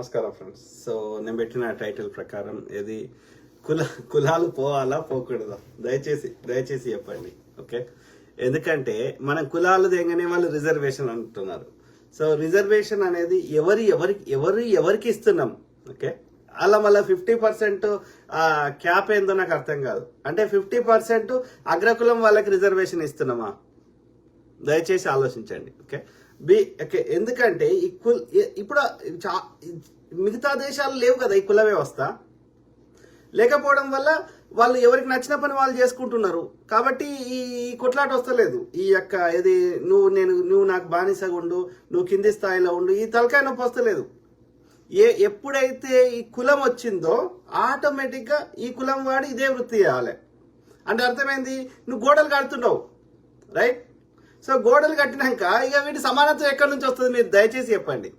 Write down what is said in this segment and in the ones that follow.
నమస్కారం friends. So నేను పెట్టిన టైటిల్ ప్రకారం ఇది కులాలు పోవాలా పోకూడదా దయచేసి చెప్పండి. ఓకే, ఎందుకంటే మనం కులాలు దేగానే వాళ్ళు రిజర్వేషన్ అంటున్నారు. సో రిజర్వేషన్ అనేది ఎవరికి ఇస్తున్నాం? ఓకే, అలా మళ్ళీ 50% క్యాప్ ఏందో నాకు అర్థం కాదు. అంటే 50% అగ్రకులం వాళ్ళకి రిజర్వేషన్ ఇస్తున్నామా? దయచేసి ఆలోచించండి. ఓకే, ఎందుకంటే ఇప్పుడు మిగతా దేశాలు లేవు కదా ఈ కుల వ్యవస్థ. లేకపోవడం వల్ల వాళ్ళు ఎవరికి నచ్చిన పని వాళ్ళు చేసుకుంటున్నారు. కాబట్టి ఈ కొట్లాట వస్తలేదు. ఈ యొక్క ఇది నువ్వు నాకు బానిసగా ఉండు, నువ్వు కింది స్థాయిలో ఉండు, ఈ తలకాయ నొప్పి వస్తలేదు. ఎప్పుడైతే ఈ కులం వచ్చిందో ఆటోమేటిక్గా ఈ కులం వాడు ఇదే వృత్తి చేయాలి. అంటే అర్థమైంది, నువ్వు గోడలు కడుతున్నావు, రైట్? సో గోడలు కట్టినాక ఇక వీటి సమానత్వం ఎక్కడి నుంచి వస్తుంది? మీరు దయచేసి చెప్పండి.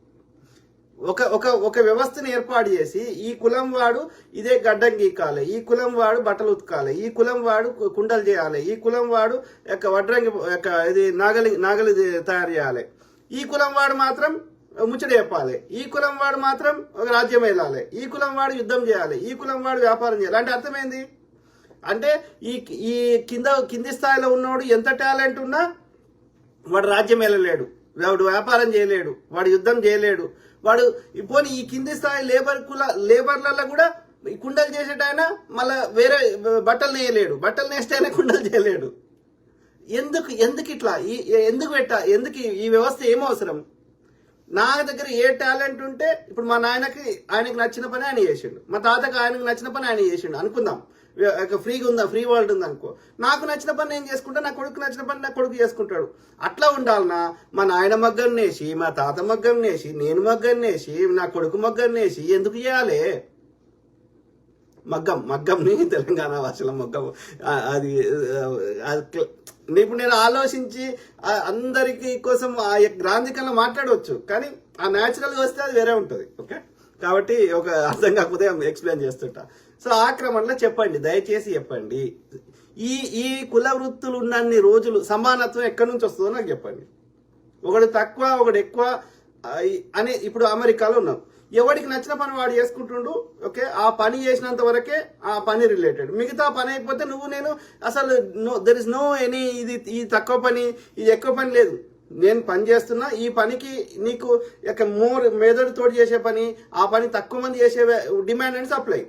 ఒక వ్యవస్థను ఏర్పాటు చేసి ఈ కులం వాడు ఇదే గడ్డం గీకాలి, ఈ కులం వాడు బట్టలు ఉతకాలి, ఈ కులం వాడు కుండలు చేయాలి, ఈ కులం వాడు వడ్రంగి ఇది నాగలి తయారు చేయాలి, ఈ కులం వాడు మాత్రం ముచ్చట చెప్పాలి, ఈ కులం వాడు మాత్రం ఒక రాజ్యం వెళ్ళాలి, ఈ కులం వాడు యుద్ధం చేయాలి, ఈ కులం వాడు వ్యాపారం చేయాలి. అంటే అర్థమైంది, అంటే ఈ కింది స్థాయిలో ఉన్నవాడు ఎంత టాలెంట్ ఉన్నా వాడు రాజ్యం వెళ్ళలేడు, వాడు వ్యాపారం చేయలేడు, వాడు యుద్ధం చేయలేడు. వాడు పోనీ ఈ కింది స్థాయి లేబర్లలో కూడా కుండలు చేసేటైన మళ్ళీ వేరే బట్టలు నేయలేడు, బట్టలు నేస్తేనే కుండలు చేయలేడు. ఎందుకు ఇట్లా ఎందుకు ఈ వ్యవస్థ ఏమవసరం? నా దగ్గర ఏ టాలెంట్ ఉంటే, ఇప్పుడు మా ఆయనకి నచ్చిన పని ఆయన చేసిండు, మా తాతకి ఆయనకు నచ్చిన పని ఆయన చేసిండు అనుకుందాం. ఫ్రీ వరల్డ్ ఉంది అనుకో, నాకు నచ్చిన పని నేను చేసుకుంటా, నా కొడుకు నచ్చిన పని నా కొడుకు చేసుకుంటాడు. అట్లా ఉండాలనా? మా నాయన మగ్గం నేసి, మా తాత మగ్గం నేసి, నేను మగ్గం నేసి, నా కొడుకు మగ్గం నేసి ఎందుకు చేయాలి? మగ్గంని తెలంగాణ భాషలో మగ్గం అది ఇప్పుడు నేను ఆలోచించి అందరికి కోసం ఆ గ్రాంధికంలో మాట్లాడవచ్చు, కానీ ఆ న్యాచురల్గా వస్తే అది వేరే ఉంటుంది. ఓకే, కాబట్టి ఒక అర్థం కాకపోతే ఎక్స్ప్లెయిన్ చేస్తుంటా. సో ఆ క్రమంలో చెప్పండి, దయచేసి చెప్పండి. ఈ కుల వృత్తులు ఉన్నన్ని రోజులు సమానత్వం ఎక్కడి నుంచి వస్తుందో నాకు చెప్పండి. ఒకడు తక్కువ ఒకడు ఎక్కువ అని ఇప్పుడు అమెరికాలో ఉన్నాం. ఎవరికి నచ్చిన పని వాడు చేసుకుంటుండు. ఓకే, ఆ పని చేసినంత వరకే ఆ పని రిలేటెడ్. మిగతా పని అయిపోతే నేను అసలు దెర్ ఇస్ నో ఎనీ ఇది తక్కువ పని, ఇది ఎక్కువ పని లేదు. నేను పని చేస్తున్నా, ఈ పనికి నీకు మోర్ మెదడుతోటి చేసే పని, ఆ పని తక్కువ మంది చేసే డిమాండ్ అండ్ సప్లై.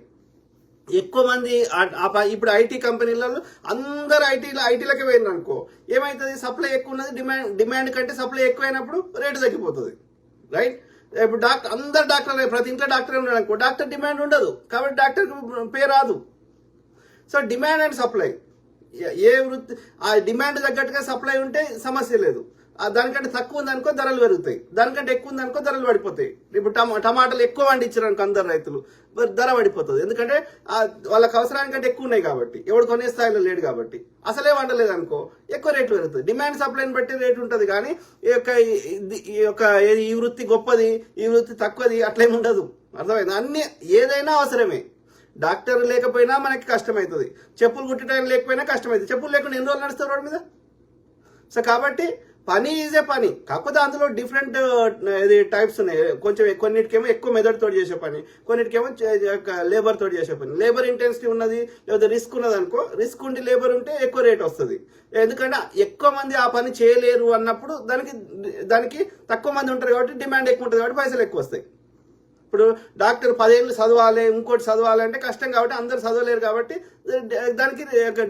ఎక్కువ మంది ఇప్పుడు ఐటీ కంపెనీలలో అందరు ఐటీలకి పోయింది అనుకో, ఏమవుతుంది? సప్లై ఎక్కువ ఉన్నది, డిమాండ్ కంటే సప్లై ఎక్కువైనప్పుడు రేటు తగ్గిపోతుంది, రైట్? ఇప్పుడు అందరు డాక్టర్, ప్రతి ఇంట్లో డాక్టర్ ఉన్నాడు అనుకో, డాక్టర్ డిమాండ్ ఉండదు, కాబట్టి డాక్టర్ పే రాదు. సో డిమాండ్ అండ్ సప్లై, ఏ వృత్తి ఆ డిమాండ్ తగ్గట్టుగా సప్లై ఉంటే సమస్య లేదు. దానికంటే తక్కువ ఉందనుకో ధరలు పెరుగుతాయి, దానికంటే ఎక్కువ ఉందనుకో ధరలు పడిపోతాయి. ఇప్పుడు టమాటాలు ఎక్కువ పండించారు అనుకో అందరు రైతులు, ధర పడిపోతుంది. ఎందుకంటే వాళ్ళకి అవసరానికంటే ఎక్కువ ఉన్నాయి కాబట్టి, ఎవడు కొనే స్థాయిలో లేడు కాబట్టి. అసలే వండలేదు అనుకో ఎక్కువ రేట్లు పెరుగుతుంది. డిమాండ్ సప్లైని బట్టి రేటు ఉంటుంది, కానీ ఈ వృత్తి గొప్పది, ఈ వృత్తి తక్కువది అట్లేమి ఉండదు. అర్థమైంది? అన్ని ఏదైనా అవసరమే. డాక్టర్ లేకపోయినా మనకి కష్టమవుతుంది, చెప్పులు కుట్టడానికి లేకపోయినా కష్టమవుతుంది. చెప్పులు లేకుండా ఎన్ని రోజులు నడుస్తారు రోడ్డు మీద? సో కాబట్టి పని ఈజ్ ఏ పని, కాకపోతే అందులో డిఫరెంట్ టైప్స్ ఉన్నాయి. కొన్నిటికేమో ఎక్కువ మెథడ్ తోటి చేసే పని, కొన్నిటికేమో లేబర్ తోటి చేసే పని. లేబర్ ఇంటెన్సిటీ ఉన్నది లేదా రిస్క్ ఉన్నది అనుకో, రిస్క్ ఉండి లేబర్ ఉంటే ఎక్కువ రేట్ వస్తుంది. ఎందుకంటే ఎక్కువ మంది ఆ పని చేయలేరు అన్నప్పుడు దానికి తక్కువ మంది ఉంటారు కాబట్టి డిమాండ్ ఎక్కువ ఉంటుంది, కాబట్టి పైసలు ఎక్కువ వస్తాయి. ఇప్పుడు డాక్టర్ 10 ఏళ్ళు చదవాలి, ఇంకోటి చదవాలి అంటే కష్టం కాబట్టి అందరు చదవలేరు, కాబట్టి దానికి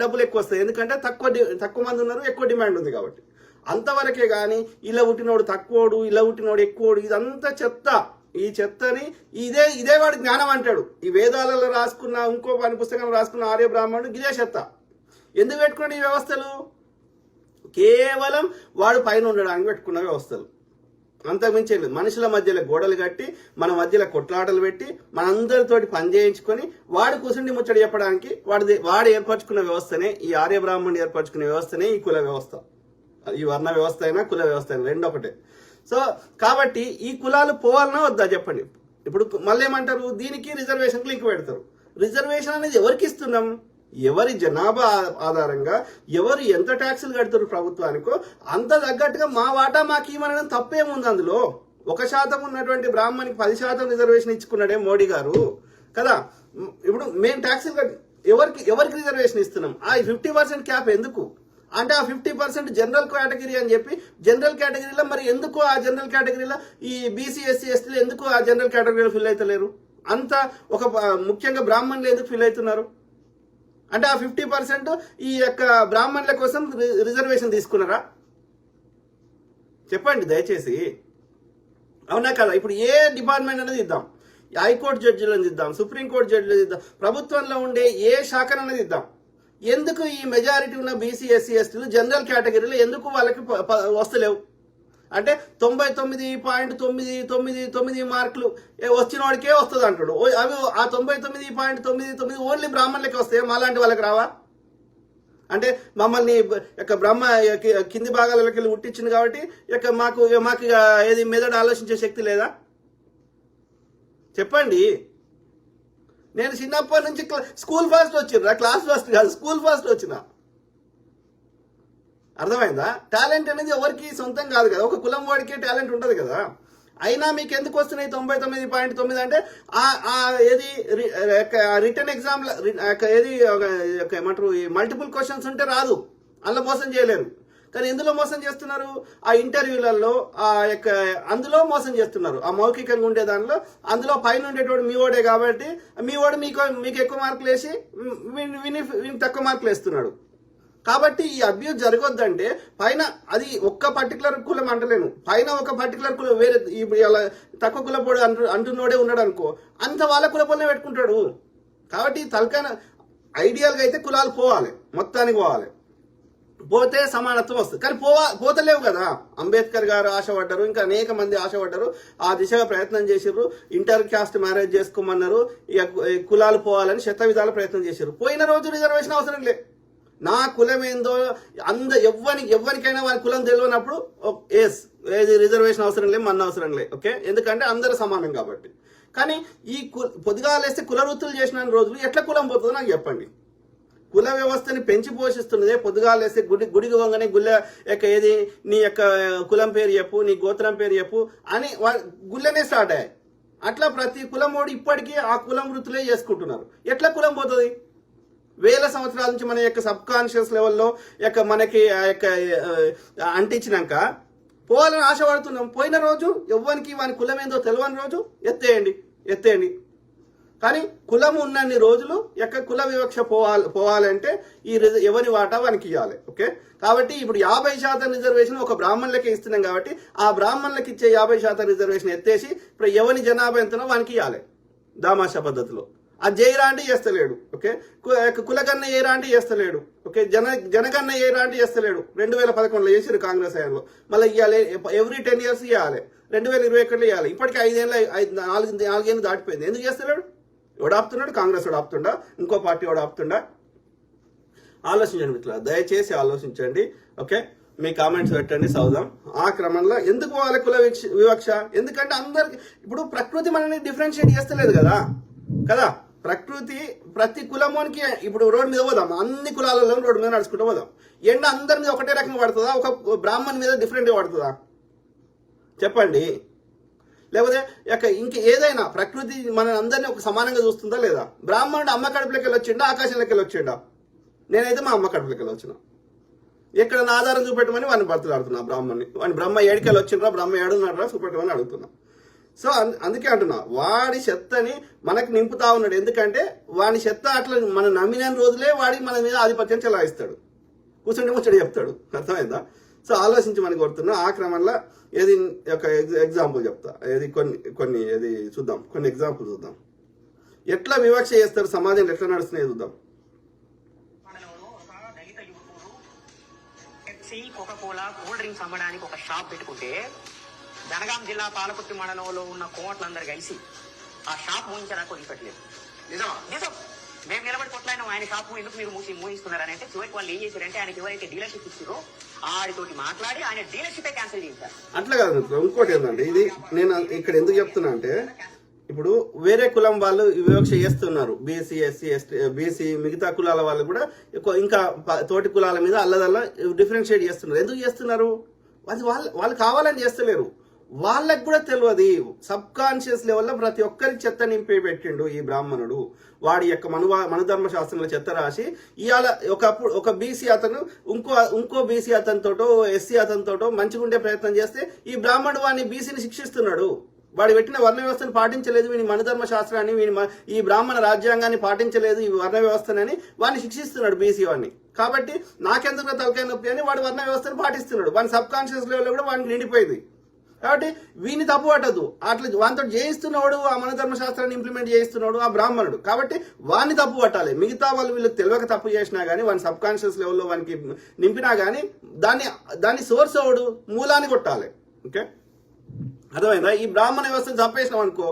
డబ్బులు ఎక్కువ వస్తాయి. ఎందుకంటే తక్కువ మంది ఉన్నారు, ఎక్కువ డిమాండ్ ఉంది కాబట్టి. అంతవరకే కానీ ఇలా పుట్టినోడు తక్కువడు, ఇలా పుట్టినోడు ఎక్కువడు, ఇదంతా చెత్త. ఈ చెత్తని ఇదే వాడు జ్ఞానం అంటాడు. ఈ వేదాలలో రాసుకున్న, ఇంకో పని పుస్తకంలో రాసుకున్న ఆర్య బ్రాహ్మణుడు ఇదే చెత్త. ఎందుకు పెట్టుకున్నాడు ఈ వ్యవస్థలు? కేవలం వాడు పైన ఉండడానికి పెట్టుకున్న వ్యవస్థలు, అంతకుమించే లేదు. మనుషుల మధ్యలో గోడలు కట్టి, మన మధ్యలో కొట్లాటలు పెట్టి, మనందరితోటి పని చేయించుకొని వాడు కూసుండి ముచ్చడి చెప్పడానికి వాడు ఏర్పరచుకున్న వ్యవస్థనే, ఈ ఆర్య బ్రాహ్మణుడు ఏర్పరచుకున్న వ్యవస్థనే ఈ కుల వ్యవస్థ. ఈ వర్ణ వ్యవస్థ అయినా కుల వ్యవస్థ అయినా రెండు ఒకటే. సో కాబట్టి ఈ కులాలు పోవాలన్నా వద్దా చెప్పండి. ఇప్పుడు మళ్ళీ ఏమంటారు, దీనికి రిజర్వేషన్కి లింక్ పెడతారు. రిజర్వేషన్ అనేది ఎవరికి ఇస్తున్నాం? ఎవరి జనాభా ఆధారంగా ఎవరు ఎంత ట్యాక్సులు కడతారు ప్రభుత్వానికో అంత తగ్గట్టుగా మా వాటా మాకు ఇవ్వమనడం తప్పేముంది అందులో? 1% ఉన్నటువంటి బ్రాహ్మణికి 10% రిజర్వేషన్ ఇచ్చుకున్నాడే మోడీ గారు కదా. ఇప్పుడు మేము ట్యాక్సీలు ఎవరికి రిజర్వేషన్ ఇస్తున్నాం? ఆ 50% క్యాప్ ఎందుకు అంటే ఆ 50% జనరల్ కేటగిరీ అని చెప్పి జనరల్ కేటగిరీలో మరి ఎందుకు ఆ జనరల్ కేటగిరీలో ఈ బీసీ ఎస్సీ ఎస్టీలు ఎందుకు ఆ జనరల్ కేటగిరీలో ఫిల్ అవుతలేరు? అంత ఒక ముఖ్యంగా బ్రాహ్మణులు ఎందుకు ఫిల్ అవుతున్నారు అంటే ఆ 50% ఈ యొక్క బ్రాహ్మణుల కోసం రిజర్వేషన్ తీసుకున్నారా? చెప్పండి దయచేసి, అవునా కదా? ఇప్పుడు ఏ డిపార్ట్మెంట్ అనేది ఇద్దాం, హైకోర్టు జడ్జిలను ఇద్దాం, సుప్రీంకోర్టు జడ్జిలను ఇద్దాం, ప్రభుత్వంలో ఉండే ఏ శాఖననేది ఇద్దాం, ఎందుకు ఈ మెజారిటీ ఉన్న బీసీ ఎస్సీ ఎస్టీలు జనరల్ కేటగిరీలో ఎందుకు వాళ్ళకి వస్తలేవు? అంటే 99.999 మార్కులు వచ్చిన వాడికే వస్తుంది అంటాడు. అవి ఆ 99.99 ఓన్లీ బ్రాహ్మణులకి వస్తాయి, మాలాంటి వాళ్ళకి రావా? అంటే మమ్మల్ని బ్రహ్మ కింది భాగాలకి వెళ్ళి ఉట్టించింది కాబట్టి మాకు ఏది మెదడు ఆలోచించే శక్తి లేదా? చెప్పండి. నేను చిన్నప్పటి నుంచి స్కూల్ ఫస్ట్ వచ్చిన, క్లాస్ ఫస్ట్ కాదు, స్కూల్ ఫస్ట్ వచ్చిన. అర్థమైందా? టాలెంట్ అనేది ఎవరికి సొంతం కాదు కదా, ఒక కులం వాడికే టాలెంట్ ఉంటుంది కదా. అయినా మీకు ఎందుకు వస్తున్నాయి 99.9 అంటే ఏది రిటర్న్ ఎగ్జామ్ ఏది ఏమంటారు మల్టిపుల్ క్వశ్చన్స్ ఉంటే రాదు, అందులో మోసం చేయలేరు. కానీ ఎందులో మోసం చేస్తున్నారు? ఆ ఇంటర్వ్యూలలో అందులో మోసం చేస్తున్నారు. ఆ మౌఖికంగా ఉండే దానిలో అందులో పైన ఉండేటోడు మీ ఓడే కాబట్టి మీ ఓడు మీకు ఎక్కువ మార్కులు వేసి వీని తక్కువ మార్కులు వేస్తున్నాడు. కాబట్టి ఈ అబ్యూజ్ జరగొద్దంటే పైన అది ఒక్క పర్టికులర్ కులం అంటలేను, పైన ఒక పర్టికులర్ కులం వేరే తక్కువ కులపోడు అంటున్నోడే ఉన్నాడు అనుకో, అంత వాళ్ళ కులపోలనే పెట్టుకుంటాడు. కాబట్టి తలకాన ఐడియల్గా అయితే కులాలు పోవాలి, మొత్తానికి పోవాలి, పోతే సమానత్వం వస్తుంది. కానీ పోతలేవు కదా. అంబేద్కర్ గారు ఆశపడ్డారు, ఇంకా అనేక మంది ఆశపడ్డారు, ఆ దిశగా ప్రయత్నం చేసిర్రు, ఇంటర్ క్యాస్ట్ మ్యారేజ్ చేసుకోమన్నారు, కులాలు పోవాలని శత విధాల ప్రయత్నం చేశారు. పోయిన రోజు రిజర్వేషన్ అవసరం లే, నా కులం ఏందో ఎవరికైనా వారి కులం తెలియనప్పుడు ఏది రిజర్వేషన్ అవసరం లే, మన అవసరం లే. ఓకే, ఎందుకంటే అందరూ సమానం కాబట్టి. కానీ ఈ పొద్దుగాలేస్తే కుల వృత్తులు చేసిన రోజులు ఎట్లా కులం పోతుందో నాకు చెప్పండి. కుల వ్యవస్థని పెంచి పోషిస్తున్నదే పొద్దుగాలేస్తే గుడికి వంగనే గుళ్ళ ఏది నీ యొక్క కులం పేరు చెప్పు, నీ గోత్రం పేరు చెప్పు అని గుళ్ళనే స్టార్ట్ అయ్యాయి. అట్లా ప్రతి కులమోడు ఇప్పటికీ ఆ కులం వృత్తులే చేసుకుంటున్నారు. ఎట్లా కులం పోతుంది? వేల సంవత్సరాల నుంచి మన యొక్క సబ్ కాన్షియస్ లెవెల్లో మనకి అంటించినాక పోవాలని ఆశపడుతున్నాం. పోయిన రోజు ఎవ్వరికి వాని కులం ఏందో తెలియని రోజు ఎత్తేయండి. కానీ కులం ఉన్నన్ని రోజులు కుల వివక్ష పోవాలంటే ఈ ఎవరి వాటా వానికి ఇవ్వాలి. ఓకే, కాబట్టి ఇప్పుడు 50% రిజర్వేషన్ ఒక బ్రాహ్మణులకే ఇస్తున్నాం కాబట్టి ఆ బ్రాహ్మణులకి ఇచ్చే 50% రిజర్వేషన్ ఎత్తేసి ఇప్పుడు ఎవరి జనాభా ఎంతనో వానికి ఇవ్వాలి దామాషా పద్ధతిలో. అది చేయరా అంటే చేస్తలేడు. ఓకే, కులకన్నా ఏరా అంటే చేస్తలేడు. ఓకే, జనగన్న ఏరా అంటే చేస్తలేడు. 2011లో చేసారు కాంగ్రెస్ హయాంలో. మళ్ళీ ఇవ్వాలి, ఎవ్రీ 10 years ఇవ్వాలి. 2021లో ఇవ్వాలి. ఇప్పటికీ 4 ఏళ్ళు దాటిపోయింది. ఎందుకు చేస్తలేడు? ఎవడు ఆపుతున్నాడు? కాంగ్రెస్ వాడు ఆపుతుండా? ఇంకో పార్టీ వాడు ఆపుతుండా? ఆలోచించండి మిత్రులారా, దయచేసి ఆలోచించండి. ఓకే, మీ కామెంట్స్ పెట్టండి, చదువుదాం. ఆ క్రమంలో ఎందుకు వాళ్ళ కుల వివక్ష? ఎందుకంటే అందరికి ఇప్పుడు ప్రకృతి మనల్ని డిఫరెన్షియేట్ చేస్తలేదు కదా. ప్రకృతి ప్రతి కులమోనికి ఇప్పుడు రోడ్డు మీద పోదాం, అన్ని కులాలలో రోడ్డు మీద నడుచుకుంటూ పోదాం. ఎండ అందరి మీద ఒకటే రకంగా పడుతుందా? ఒక బ్రాహ్మణ్ మీద డిఫరెంట్గా పడుతుందా? చెప్పండి. లేకపోతే ఇంక ఏదైనా ప్రకృతి మన అందరినీ ఒక సమానంగా చూస్తుందా లేదా? బ్రాహ్మణుడు అమ్మ కడుపులోకి వెళ్ళి వచ్చిండా, ఆకాశంలోకి వెళ్ళి వచ్చిండా? నేనైతే మా అమ్మ కడుపులోకి వెళ్ళి వచ్చిన. ఎక్కడ నా ఆధారం చూపెట్టమని వాడిని బతులాడుతున్నా బ్రాహ్మణ్ణి. వాడిని బ్రహ్మ ఏడికెళ్ళి వచ్చిండ్రా, బ్రహ్మ ఏడున్నారా చూపెట్టమని అడుగుతున్నా. సో అందుకే అంటున్నా, వాడి చెత్తని మనకు నింపుతా ఉన్నాడు. ఎందుకంటే వాడి చెత్త అట్లా మనం నమ్మిన రోజులే వాడి మన మీద ఆధిపత్యం చెలాయిస్తాడు, కూర్చుంటే ముచ్చడి చెప్తాడు. అర్థమైందా? సో ఆలోచించి మనకి కొడుతున్నా. ఆ క్రమంలో ఏది ఒక ఎగ్జాంపుల్ చెప్తా, ఏది కొన్ని ఏది చూద్దాం, కొన్ని ఎగ్జాంపుల్ చూద్దాం. ఎట్లా వివక్ష చేస్తారు, సమాజంలో ఎట్లా నడుస్తున్నాయి చూద్దాం. కోకా-కోలా కూల్ డ్రింక్స్ అమ్మడానికి ఒక షాప్ పెట్టుకుంటే జనగాం జిల్లా పాలకుర్తి మండలంలో ఉన్న కోమట్లందరూ కలిసి ఆ షాప్ మూయించడానికి వదిలిపెట్టలేదు. నిజం. మేము నిలబడి కొట్లాయినా ఆయన షాప్ ఎందుకు మీరు మూయిస్తున్నారని అంటే చివరికి వాళ్ళు ఏం చేశారంటే ఆయనకి ఎవరైతే డీలర్షిప్ ఇచ్చారో ఆడితోటి మాట్లాడి ఆయన డీలర్షిప్ క్యాన్సిల్ చేశారు. అట్లా కాదు. ఇంకోటి ఏంటంటే, ఇది నేను ఇక్కడ ఎందుకు చెప్తున్నా అంటే, ఇప్పుడు వేరే కులం వాళ్ళు వివక్ష చేస్తున్నారు. బీసీ, ఎస్సీ, ఎస్టీ, బీసీ మిగతా కులాల వాళ్ళు కూడా ఇంకా తోటి కులాల మీద అల్లదల్లా డిఫరెన్షియేట్ చేస్తున్నారు. ఎందుకు చేస్తున్నారు? అది వాళ్ళు కావాలని చేస్తలేరు. వాళ్ళకు కూడా తెలియదు. సబ్ కాన్షియస్ లెవెల్లో ప్రతి ఒక్కరికి చెత్త నింపి పెట్టిండు ఈ బ్రాహ్మణుడు. వాడి యొక్క మనుధర్మ శాస్త్రంలో చెత్త రాసి ఇవాళ ఒక బీసీ అతను ఇంకో బీసీ అతనితోటో ఎస్సీ అతనితోటో మంచిగా ఉండే ప్రయత్నం చేస్తే ఈ బ్రాహ్మణుడు వాడిని బీసీని శిక్షిస్తున్నాడు. వాడు పెట్టిన వర్ణ వ్యవస్థను పాటించలేదు, వీని మనుధర్మ శాస్త్రాన్ని, ఈ బ్రాహ్మణ రాజ్యాంగాన్ని పాటించలేదు, ఈ వర్ణ వ్యవస్థనని వాడిని శిక్షిస్తున్నాడు బీసీ వాడిని. కాబట్టి నాకెందుకు తలకాయ నొప్పి అని వాడు వర్ణ వ్యవస్థను పాటిస్తున్నాడు. వాడి సబ్ కాన్షియస్ లెవెల్లో కూడా వాడిని నిండిపోయింది. కాబట్టి వీని తప్పు పట్టదు. అట్లా వానితో చేయిస్తున్నాడు, ఆ మనధర్మ శాస్త్రాన్ని ఇంప్లిమెంట్ చేయిస్తున్నాడు ఆ బ్రాహ్మణుడు. కాబట్టి వాడిని తప్పు పట్టాలి. మిగతా వాళ్ళు వీళ్ళకి తెలియక తప్పు చేసినా గానీ, వాని సబ్ కాన్షియస్ లెవెల్లో వానికి నింపినా గానీ దాన్ని సోర్స్ అవడు మూలాన్ని కొట్టాలి. ఓకే, అర్థమైందా? ఈ బ్రాహ్మణ వ్యవస్థను చంపేసినాం అనుకో,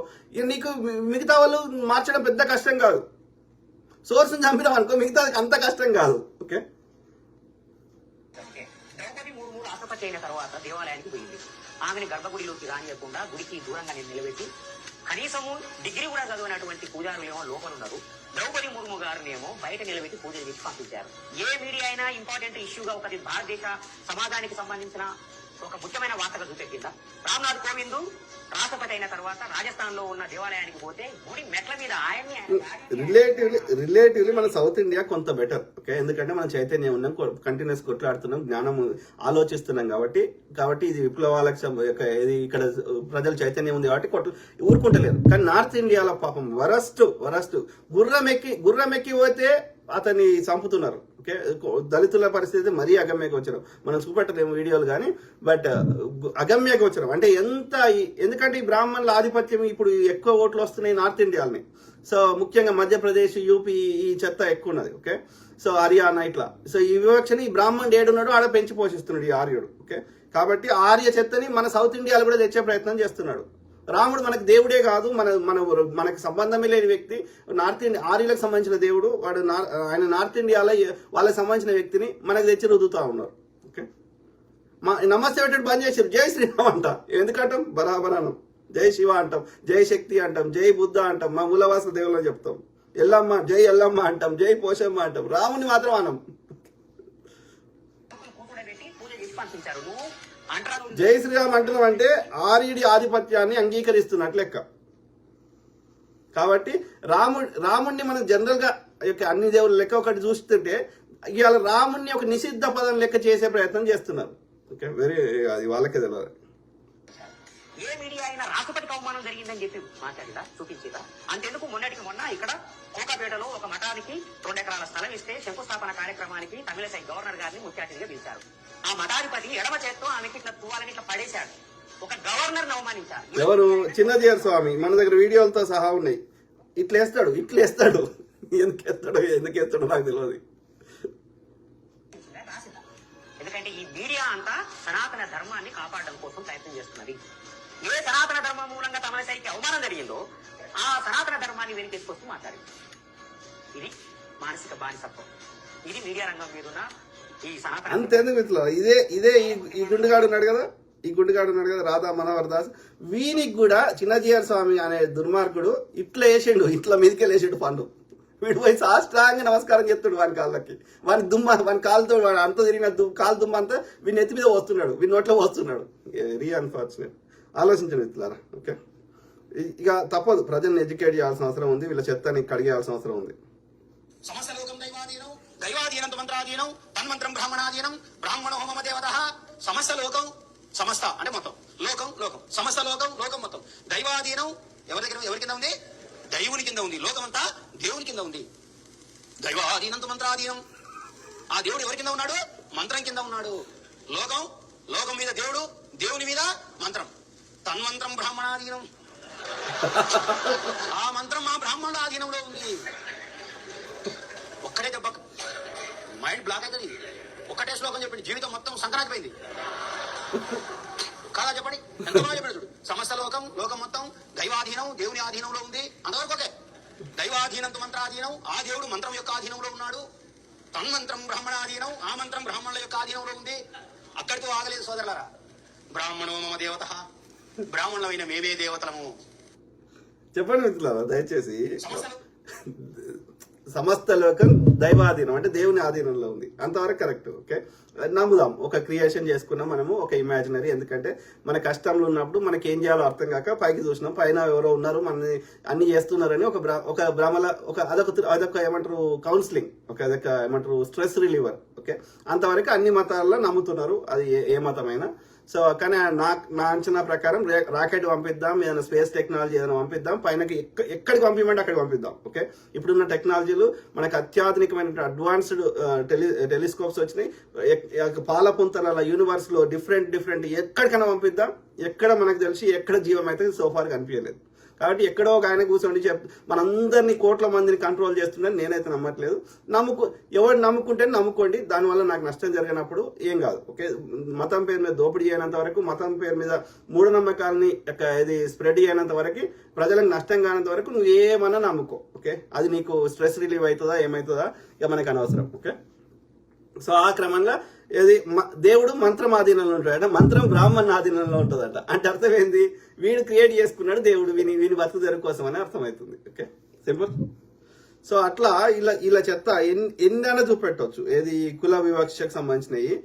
నీకు మిగతా వాళ్ళు మార్చడం పెద్ద కష్టం కాదు. సోర్స్ చంపినాం అనుకో, మిగతా అంత కష్టం కాదు. ఓకే, ద్రౌపది మూడు ఆసుపత్రి అయిన తర్వాత దేవాలయానికి పోయింది. ఆమెను గర్భగుడిలోకి రానియకుండా గుడికి దూరంగా నిలబెట్టి, కనీసము డిగ్రీ కూడా చదివినటువంటి పూజారులేమో లోపల ఉన్నారు. ద్రౌపది ముర్ము గారినేమో బయట నిలబెట్టి పూజలు చేసి పంపించారు. ఏ మీడియా అయినా ఇంపార్టెంట్ ఇష్యూగా ఒకటి భారతదేశ సమాజానికి సంబంధించిన ఒక ముఖ్యమైన వార్తగా చూపెట్టిందా? రామ్నాథ్ కోవింద్ రాష్ట్రపతి అయిన తర్వాత రాజస్థాన్ లో ఉన్న దేవాలయానికి పోతే గుడి మెట్ల మీద రిలేటివ్లీ మన సౌత్ ఇండియా కొంత బెటర్. ఓకే, ఎందుకంటే మనం చైతన్యం ఉన్నాం, కంటిన్యూస్ కొట్లాడుతున్నాం, జ్ఞానం ఆలోచిస్తున్నాం. కాబట్టి ఇది విప్లవాలకు ఇది ఇక్కడ ప్రజలు చైతన్యం ఉంది కాబట్టి ఊరుకుంటలేరు. కానీ నార్త్ ఇండియాలో పాపం వరస్ట్ గుర్రం ఎక్కి పోతే అతన్ని చంపుతున్నారు. ఓకే, దళితుల పరిస్థితి మరీ అగమ్యకు వచ్చారు. మనం చూపెట్టలేము వీడియోలు కానీ, బట్ అగమ్యకు వచ్చారు. అంటే ఎందుకంటే ఈ బ్రాహ్మణుల ఆధిపత్యం ఇప్పుడు ఎక్కువ ఓట్లు వస్తున్నాయి నార్త్ ఇండియాలని. సో ముఖ్యంగా మధ్యప్రదేశ్, యూపీ ఈ చెత్త ఎక్కువ ఉన్నది. ఓకే, సో హర్యానా ఇట్లా. సో ఈ వివక్షని ఈ బ్రాహ్మణుడు ఏడున్నాడు ఆడ పెంచి పోషిస్తున్నాడు ఈ ఆర్యుడు. ఓకే, కాబట్టి ఆర్య చెత్తని మన సౌత్ ఇండియాలో కూడా తెచ్చే ప్రయత్నం చేస్తున్నాడు. రాముడు మనకు దేవుడే కాదు, మనకు సంబంధమే లేని వ్యక్తి. ఆర్యులకు సంబంధించిన దేవుడు వాడు. ఆయన నార్త్ ఇండియాలో వాళ్ళకి సంబంధించిన వ్యక్తిని మనకు తెచ్చి రుద్దుతా ఉన్నారు. ఓకే, నమస్తే పెట్టాడు బంద్ చేసారు. జై శ్రీరామ్ అంటాం, ఎందుకంటాం? బరాబరానం. జై శివ అంటాం, జై శక్తి అంటాం, జై బుద్ధ అంటాం, మా మూలవాస దేవుళ్ళని చెప్తాం. ఎల్లమ్మ, జై ఎల్లమ్మ అంటాం, జై పోషమ్మ అంటాం, రాముని మాత్రం అనం. జై శ్రీరామ్ అంటున్నాం అంటే ఆర్యుడి ఆధిపత్యాన్ని అంగీకరిస్తున్నట్లు లెక్క. కాబట్టి రాముడిని మనం జనరల్ గా అన్ని దేవుళ్ళ లెక్క ఒకటి చూస్తుంటే ఇవాళ రాముడిని ఒక నిషిద్ధ పదం లెక్క చేసే ప్రయత్నం చేస్తున్నారు. ఓకే, అది వాళ్ళకే తెలియదు. ఏ మీడియా అయినా రాష్ట్రపతికి అవమానం జరిగిందని చెప్పి మాట్లాడిదా, చూపించేదా? అంతెందుకు మొన్నటికి మొన్న ఇక్కడ కోకాపేటలో ఒక మఠానికి 2 ఎకరాల స్థలం ఇస్తే శంకుస్థాపన కార్యక్రమానికి తమిళసై గవర్నర్ గారిని ముఖ్య అతిథిగా పిలిచారు. ఆ మఠాధిపతి ఎడమ చేత్తో ఆమెకి ఇట్లా తువ్వాలని ఇట్లా పడేశాడు. ఒక గవర్నర్ అవమానించారు. ఎవరు? చిన్నజీయర్ స్వామి. మన దగ్గర వీడియోలతో సహా ఉన్నాయి. ఇట్లేస్తాడు ఎందుకు ఎత్తాడో నాకు తెలియదు. ఎందుకంటే ఈ మీడియా అంతా సనాతన ధర్మాన్ని కాపాడడం కోసం ప్రయత్నం చేస్తున్నది. ఏ సనాతన ధర్మం మూలంగా తమిళసైకి అవమానం జరిగిందో ఆ సనాతన ధర్మాన్ని వెనకేసుకొస్తూ మాట్లాడింది. ఇది మానసిక బానిసత్వం. ఇది మీడియా రంగం మీద ఉన్న ఈ సనాతన. అంతేందుకు మిత్రులు, ఇదే ఈ గుండుగాడు ఉన్నాడు కదా రాధా మనోహర్ దాస్, వీనికి కూడా చిన్నజీయర్ స్వామి అనే దుర్మార్గుడు ఇట్లా వేసిండు, ఇట్లా మీదకెళ్ళి వేసిండు పండు. వీడు పోయి సాష్టాంగా నమస్కారం చెప్తాడు వాని కాళ్ళకి. వాని కాలుతో వాడు అంత తిరిగిన కాలు దుమ్మ అంతా వీని నెత్తి మీద వస్తున్నాడు, వీని నోట్లో వస్తున్నాడు. Very unfortunate. ఆలోచించండి మిత్రులారా. ఓకే, ఇక తప్పదు, ప్రజల్ని ఎడ్యుకేట్ చేయాల్సిన అవసరం ఉంది, వీళ్ళ చెత్తని కడిగేయాల్సిన అవసరం ఉంది. సమస్తలోకం దైవాధీనం మంత్రాధీనం తన్మంత్రం బ్రాహ్మణాధీనం బ్రాహ్మణ హోమ దేవత. సమస్త లోకం, సమస్త అంటే మొత్తం, లోకం సమస్త లోకం మొత్తం దైవాధీనం. ఎవరి కింద ఉంది? దైవుని కింద ఉంది. లోకం అంతా దేవుని కింద ఉంది. దైవాధీనంతో మంత్రాధీనం. ఆ దేవుడు ఎవరి కింద ఉన్నాడు? మంత్రం కింద ఉన్నాడు. లోకం మీద దేవుడు, దేవుని మీద మంత్రం. తన్మంత్రం బ్రాహ్మణాధీనం. ఆ మంత్రం మా బ్రాహ్మణుల ఆధీనంలో ఉంది. ఒక్కడే దెబ్బ మైండ్ బ్లాక్ అవుతుంది. ఒక్కటే శ్లోకం చెప్పండి, జీవితం మొత్తం సంక్రాంతిపోయింది కాదా? చెప్పండి, ఎంత బాగా చెప్పాడు చూడు. సమస్త లోకం మొత్తం దైవాధీనం, దేవుని ఆధీనంలో ఉంది. అంతవరకు ఓకే. దైవాధీనంతో మంత్రాధీనం. ఆ దేవుడు మంత్రం యొక్క ఆధీనంలో ఉన్నాడు. తన్మంత్రం బ్రాహ్మణాధీనం. ఆ మంత్రం బ్రాహ్మణుల యొక్క ఆధీనంలో ఉంది. అక్కడితో ఆగలేదు సోదరులారా. బ్రాహ్మణో మమ దేవత, బ్రాహ్మణులమైన మేమే దేవతలము. చెప్పండి మిత్రులారా, దయచేసి సమస్త లోకం దైవాధీనం అంటే దేవుని ఆధీనంలో ఉంది, అంతవరకు కరెక్ట్. ఓకే, నమ్ముదాం. ఒక క్రియేషన్ చేసుకున్నాం మనము, ఒక ఇమాజినరీ. ఎందుకంటే మన కష్టంలో ఉన్నప్పుడు మనకి ఏం చేయాలో అర్థం కాక పైకి చూసినాం, పైన ఎవరో ఉన్నారు మనని అన్ని చేస్తున్నారని ఒక భ్రమల అదొక ఏమంటారు కౌన్సిలింగ్, అదొక ఏమంటారు స్ట్రెస్ రిలీవర్. ఓకే, అంతవరకు అన్ని మతాల్లో నమ్ముతున్నారు, అది ఏ మతమైనా. సో కానీ నా అంచనా ప్రకారం రాకెట్ పంపిద్దాం, ఏదైనా స్పేస్ టెక్నాలజీ ఏదైనా పంపిద్దాం, పైనకి ఎక్కడికి పంపిమంటే అక్కడికి పంపిద్దాం. ఓకే, ఇప్పుడున్న టెక్నాలజీలు మనకు అత్యాధునికమైన అడ్వాన్స్డ్ టెలిస్కోప్స్ వచ్చినాయి. పాలపుంతల యూనివర్స్ లో డిఫరెంట్ ఎక్కడికైనా పంపిద్దాం. ఎక్కడ మనకు తెలిసి ఎక్కడ జీవం అయితే సోఫార్ కనిపించలేదు. కాబట్టి ఎక్కడో ఒక ఆయన కూర్చొని మనందరినీ కోట్ల మందిని కంట్రోల్ చేస్తుందని నేనైతే నమ్మట్లేదు. ఎవరు నమ్ముకుంటే నమ్ముకోండి, దానివల్ల నాకు నష్టం జరిగినప్పుడు ఏం కాదు. ఓకే, మతం పేరు మీద దోపిడీ చేయనంత వరకు, మతం పేరు మీద మూఢనమ్మకాలని ఇది స్ప్రెడ్ చేయనంత వరకు, ప్రజలకు నష్టం కానంత వరకు నువ్వు ఏమన్నా నమ్ముకో. ఓకే, అది నీకు స్ట్రెస్ రిలీవ్ అవుతుందా ఏమవుతుందా ఇక మనకు అనవసరం. ఓకే, సో ఆ క్రమంలో ఏది దేవుడు మంత్రం ఆధీనంలో ఉంటాడట, మంత్రం బ్రాహ్మణ ఆధీనంలో ఉంటుందట. అంటే అర్థం ఏంది, వీడు క్రియేట్ చేసుకున్నాడు దేవుడు వీని బతుకుదెరువు కోసం అని అర్థమవుతుంది. Okay, simple. సో అట్లా ఇలా చెత్త ఎన్నైనా చూపెట్టవచ్చు. ఏది కుల వివక్షకు సంబంధించినవి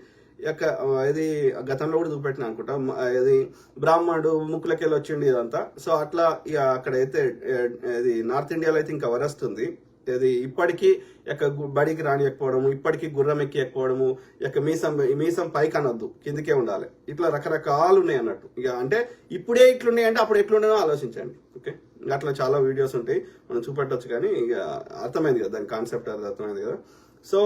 ఇది గతంలో కూడా చూపెట్టిన అనుకుంటా. ఇది బ్రాహ్మణుడు ముక్కులకెళ్ళి వచ్చింది ఇదంతా. సో అట్లా ఇక అక్కడైతే ఇది నార్త్ ఇండియాలో అయితే ఇంకా వరస్తుంది. అది ఇప్పటికీ బడికి రానియకపోవడము, ఇప్పటికీ గుర్రం ఎక్కి ఎక్కపోవడము, మీసం పైకి అనొద్దు, కిందికే ఉండాలి. ఇట్లా రకరకాలు ఉన్నాయి అన్నట్టు. ఇక అంటే ఇప్పుడే ఇట్లున్నాయి అంటే అప్పుడు ఎట్లుండేనో ఆలోచించండి. ఓకే, అట్లా చాలా వీడియోస్ ఉంటాయి, మనం చూపెట్టవచ్చు. కానీ ఇక అర్థమైంది కదా దాని కాన్సెప్ట్, అది అర్థమైంది కదా. సో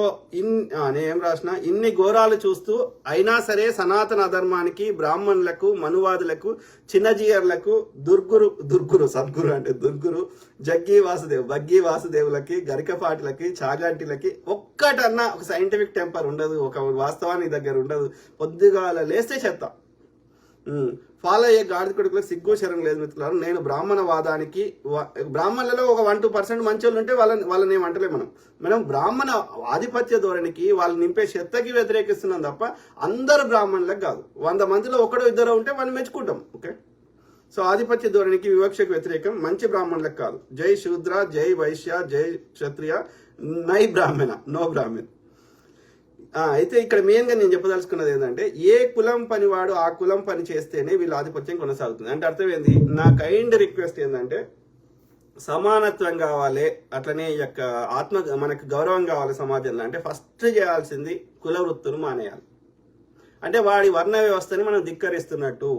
నేనేం రాసిన, ఇన్ని ఘోరాలు చూస్తూ అయినా సరే సనాతన అధర్మానికి, బ్రాహ్మణులకు, మనువాదులకు, చిన్నజీయర్లకు, దుర్గురు బగ్గి వాసుదేవులకి, గరికపాటిలకి, చాగంటిలకి ఒక్కటన్నా ఒక సైంటిఫిక్ టెంపర్ ఉండదు, ఒక వాస్తవానికి దగ్గర ఉండదు. పొద్దుగాల లేస్తే చెత్త. ఫాలో అయ్యే గాడిద కొడుకులకు సిగ్గు శరం లేదు మిత్రులారు. నేను బ్రాహ్మణవాదానికి, బ్రాహ్మణులలో ఒక 1-2% మంచి వాళ్ళు ఉంటే వాళ్ళని ఏమంటలే మనం బ్రాహ్మణ ఆధిపత్య ధోరణికి వాళ్ళు నింపే చెత్తకి వ్యతిరేకిస్తున్నాం తప్ప అందరు బ్రాహ్మణులకు కాదు. 100 మందిలో ఒకడో ఇద్దరు ఉంటే వాళ్ళు మెచ్చుకుంటాం. ఓకే, సో ఆధిపత్య ధోరణికి వివక్షకు వ్యతిరేకం, మంచి బ్రాహ్మణులకు కాదు. జై శూద్ర, జై వైశ్య, జై క్షత్రియ, నై బ్రాహ్మణ, నో బ్రాహ్మణ్. అయితే ఇక్కడ మెయిన్ గా నేను చెప్పదలుచుకున్నది ఏంటంటే, ఏ కులం పనివాడు ఆ కులం పని చేస్తేనే వీళ్ళ ఆధిపత్యం కొనసాగుతుంది. అంటే అర్థం ఏంది, నా కైండ్ రిక్వెస్ట్ ఏంటంటే సమానత్వం కావాలి, అట్లనే మనకు గౌరవం కావాలి సమాజంలో. అంటే ఫస్ట్ చేయాల్సింది కుల వృత్తులు మానేయాలి. అంటే వాడి వర్ణ వ్యవస్థని మనం ధిక్కరిస్తున్నట్టు,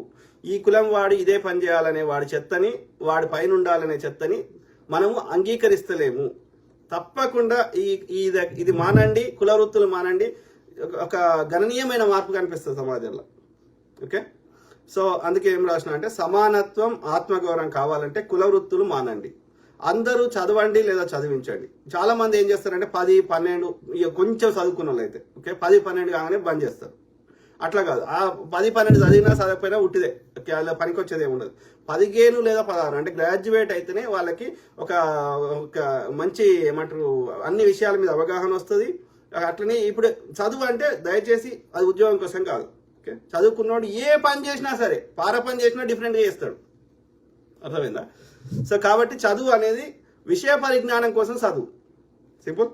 ఈ కులం వాడు ఇదే పని చేయాలనే వాడి చెత్తని, వాడి పైన ఉండాలనే చెత్తని మనము అంగీకరిస్తలేము. తప్పకుండా ఇది మానండి, కుల వృత్తులు మానండి, ఒక గణనీయమైన మార్పు కనిపిస్తుంది సమాజంలో. ఓకే, సో అందుకే ఏం రాసిన అంటే, సమానత్వం, ఆత్మగౌరవం కావాలంటే కుల వృత్తులు మానండి. అందరూ చదవండి లేదా చదివించండి. చాలా మంది ఏం చేస్తారంటే 10-12 కొంచెం చదువుకున్న వాళ్ళు అయితే ఓకే 10-12 కాగానే బంద్ చేస్తారు. అట్లా కాదు, ఆ 10-12 చదివినా చదవకపోయినా ఉట్టిదే, అలా పనికి వచ్చేది ఏమి ఉండదు. 15 లేదా 16 అంటే గ్రాడ్యుయేట్ అయితేనే వాళ్ళకి ఒక మంచి ఏమంటారు అన్ని విషయాల మీద అవగాహన వస్తుంది. అట్లనే ఇప్పుడు చదువు అంటే దయచేసి అది ఉద్యోగం కోసం కాదు. ఓకే, చదువుకున్నవాడు ఏ పని చేసినా సరే, పార పని చేసినా డిఫరెంట్గా చేస్తాడు. అర్థమైందా? సో కాబట్టి చదువు అనేది విషయ పరిజ్ఞానం కోసం చదువు, సింపుల్.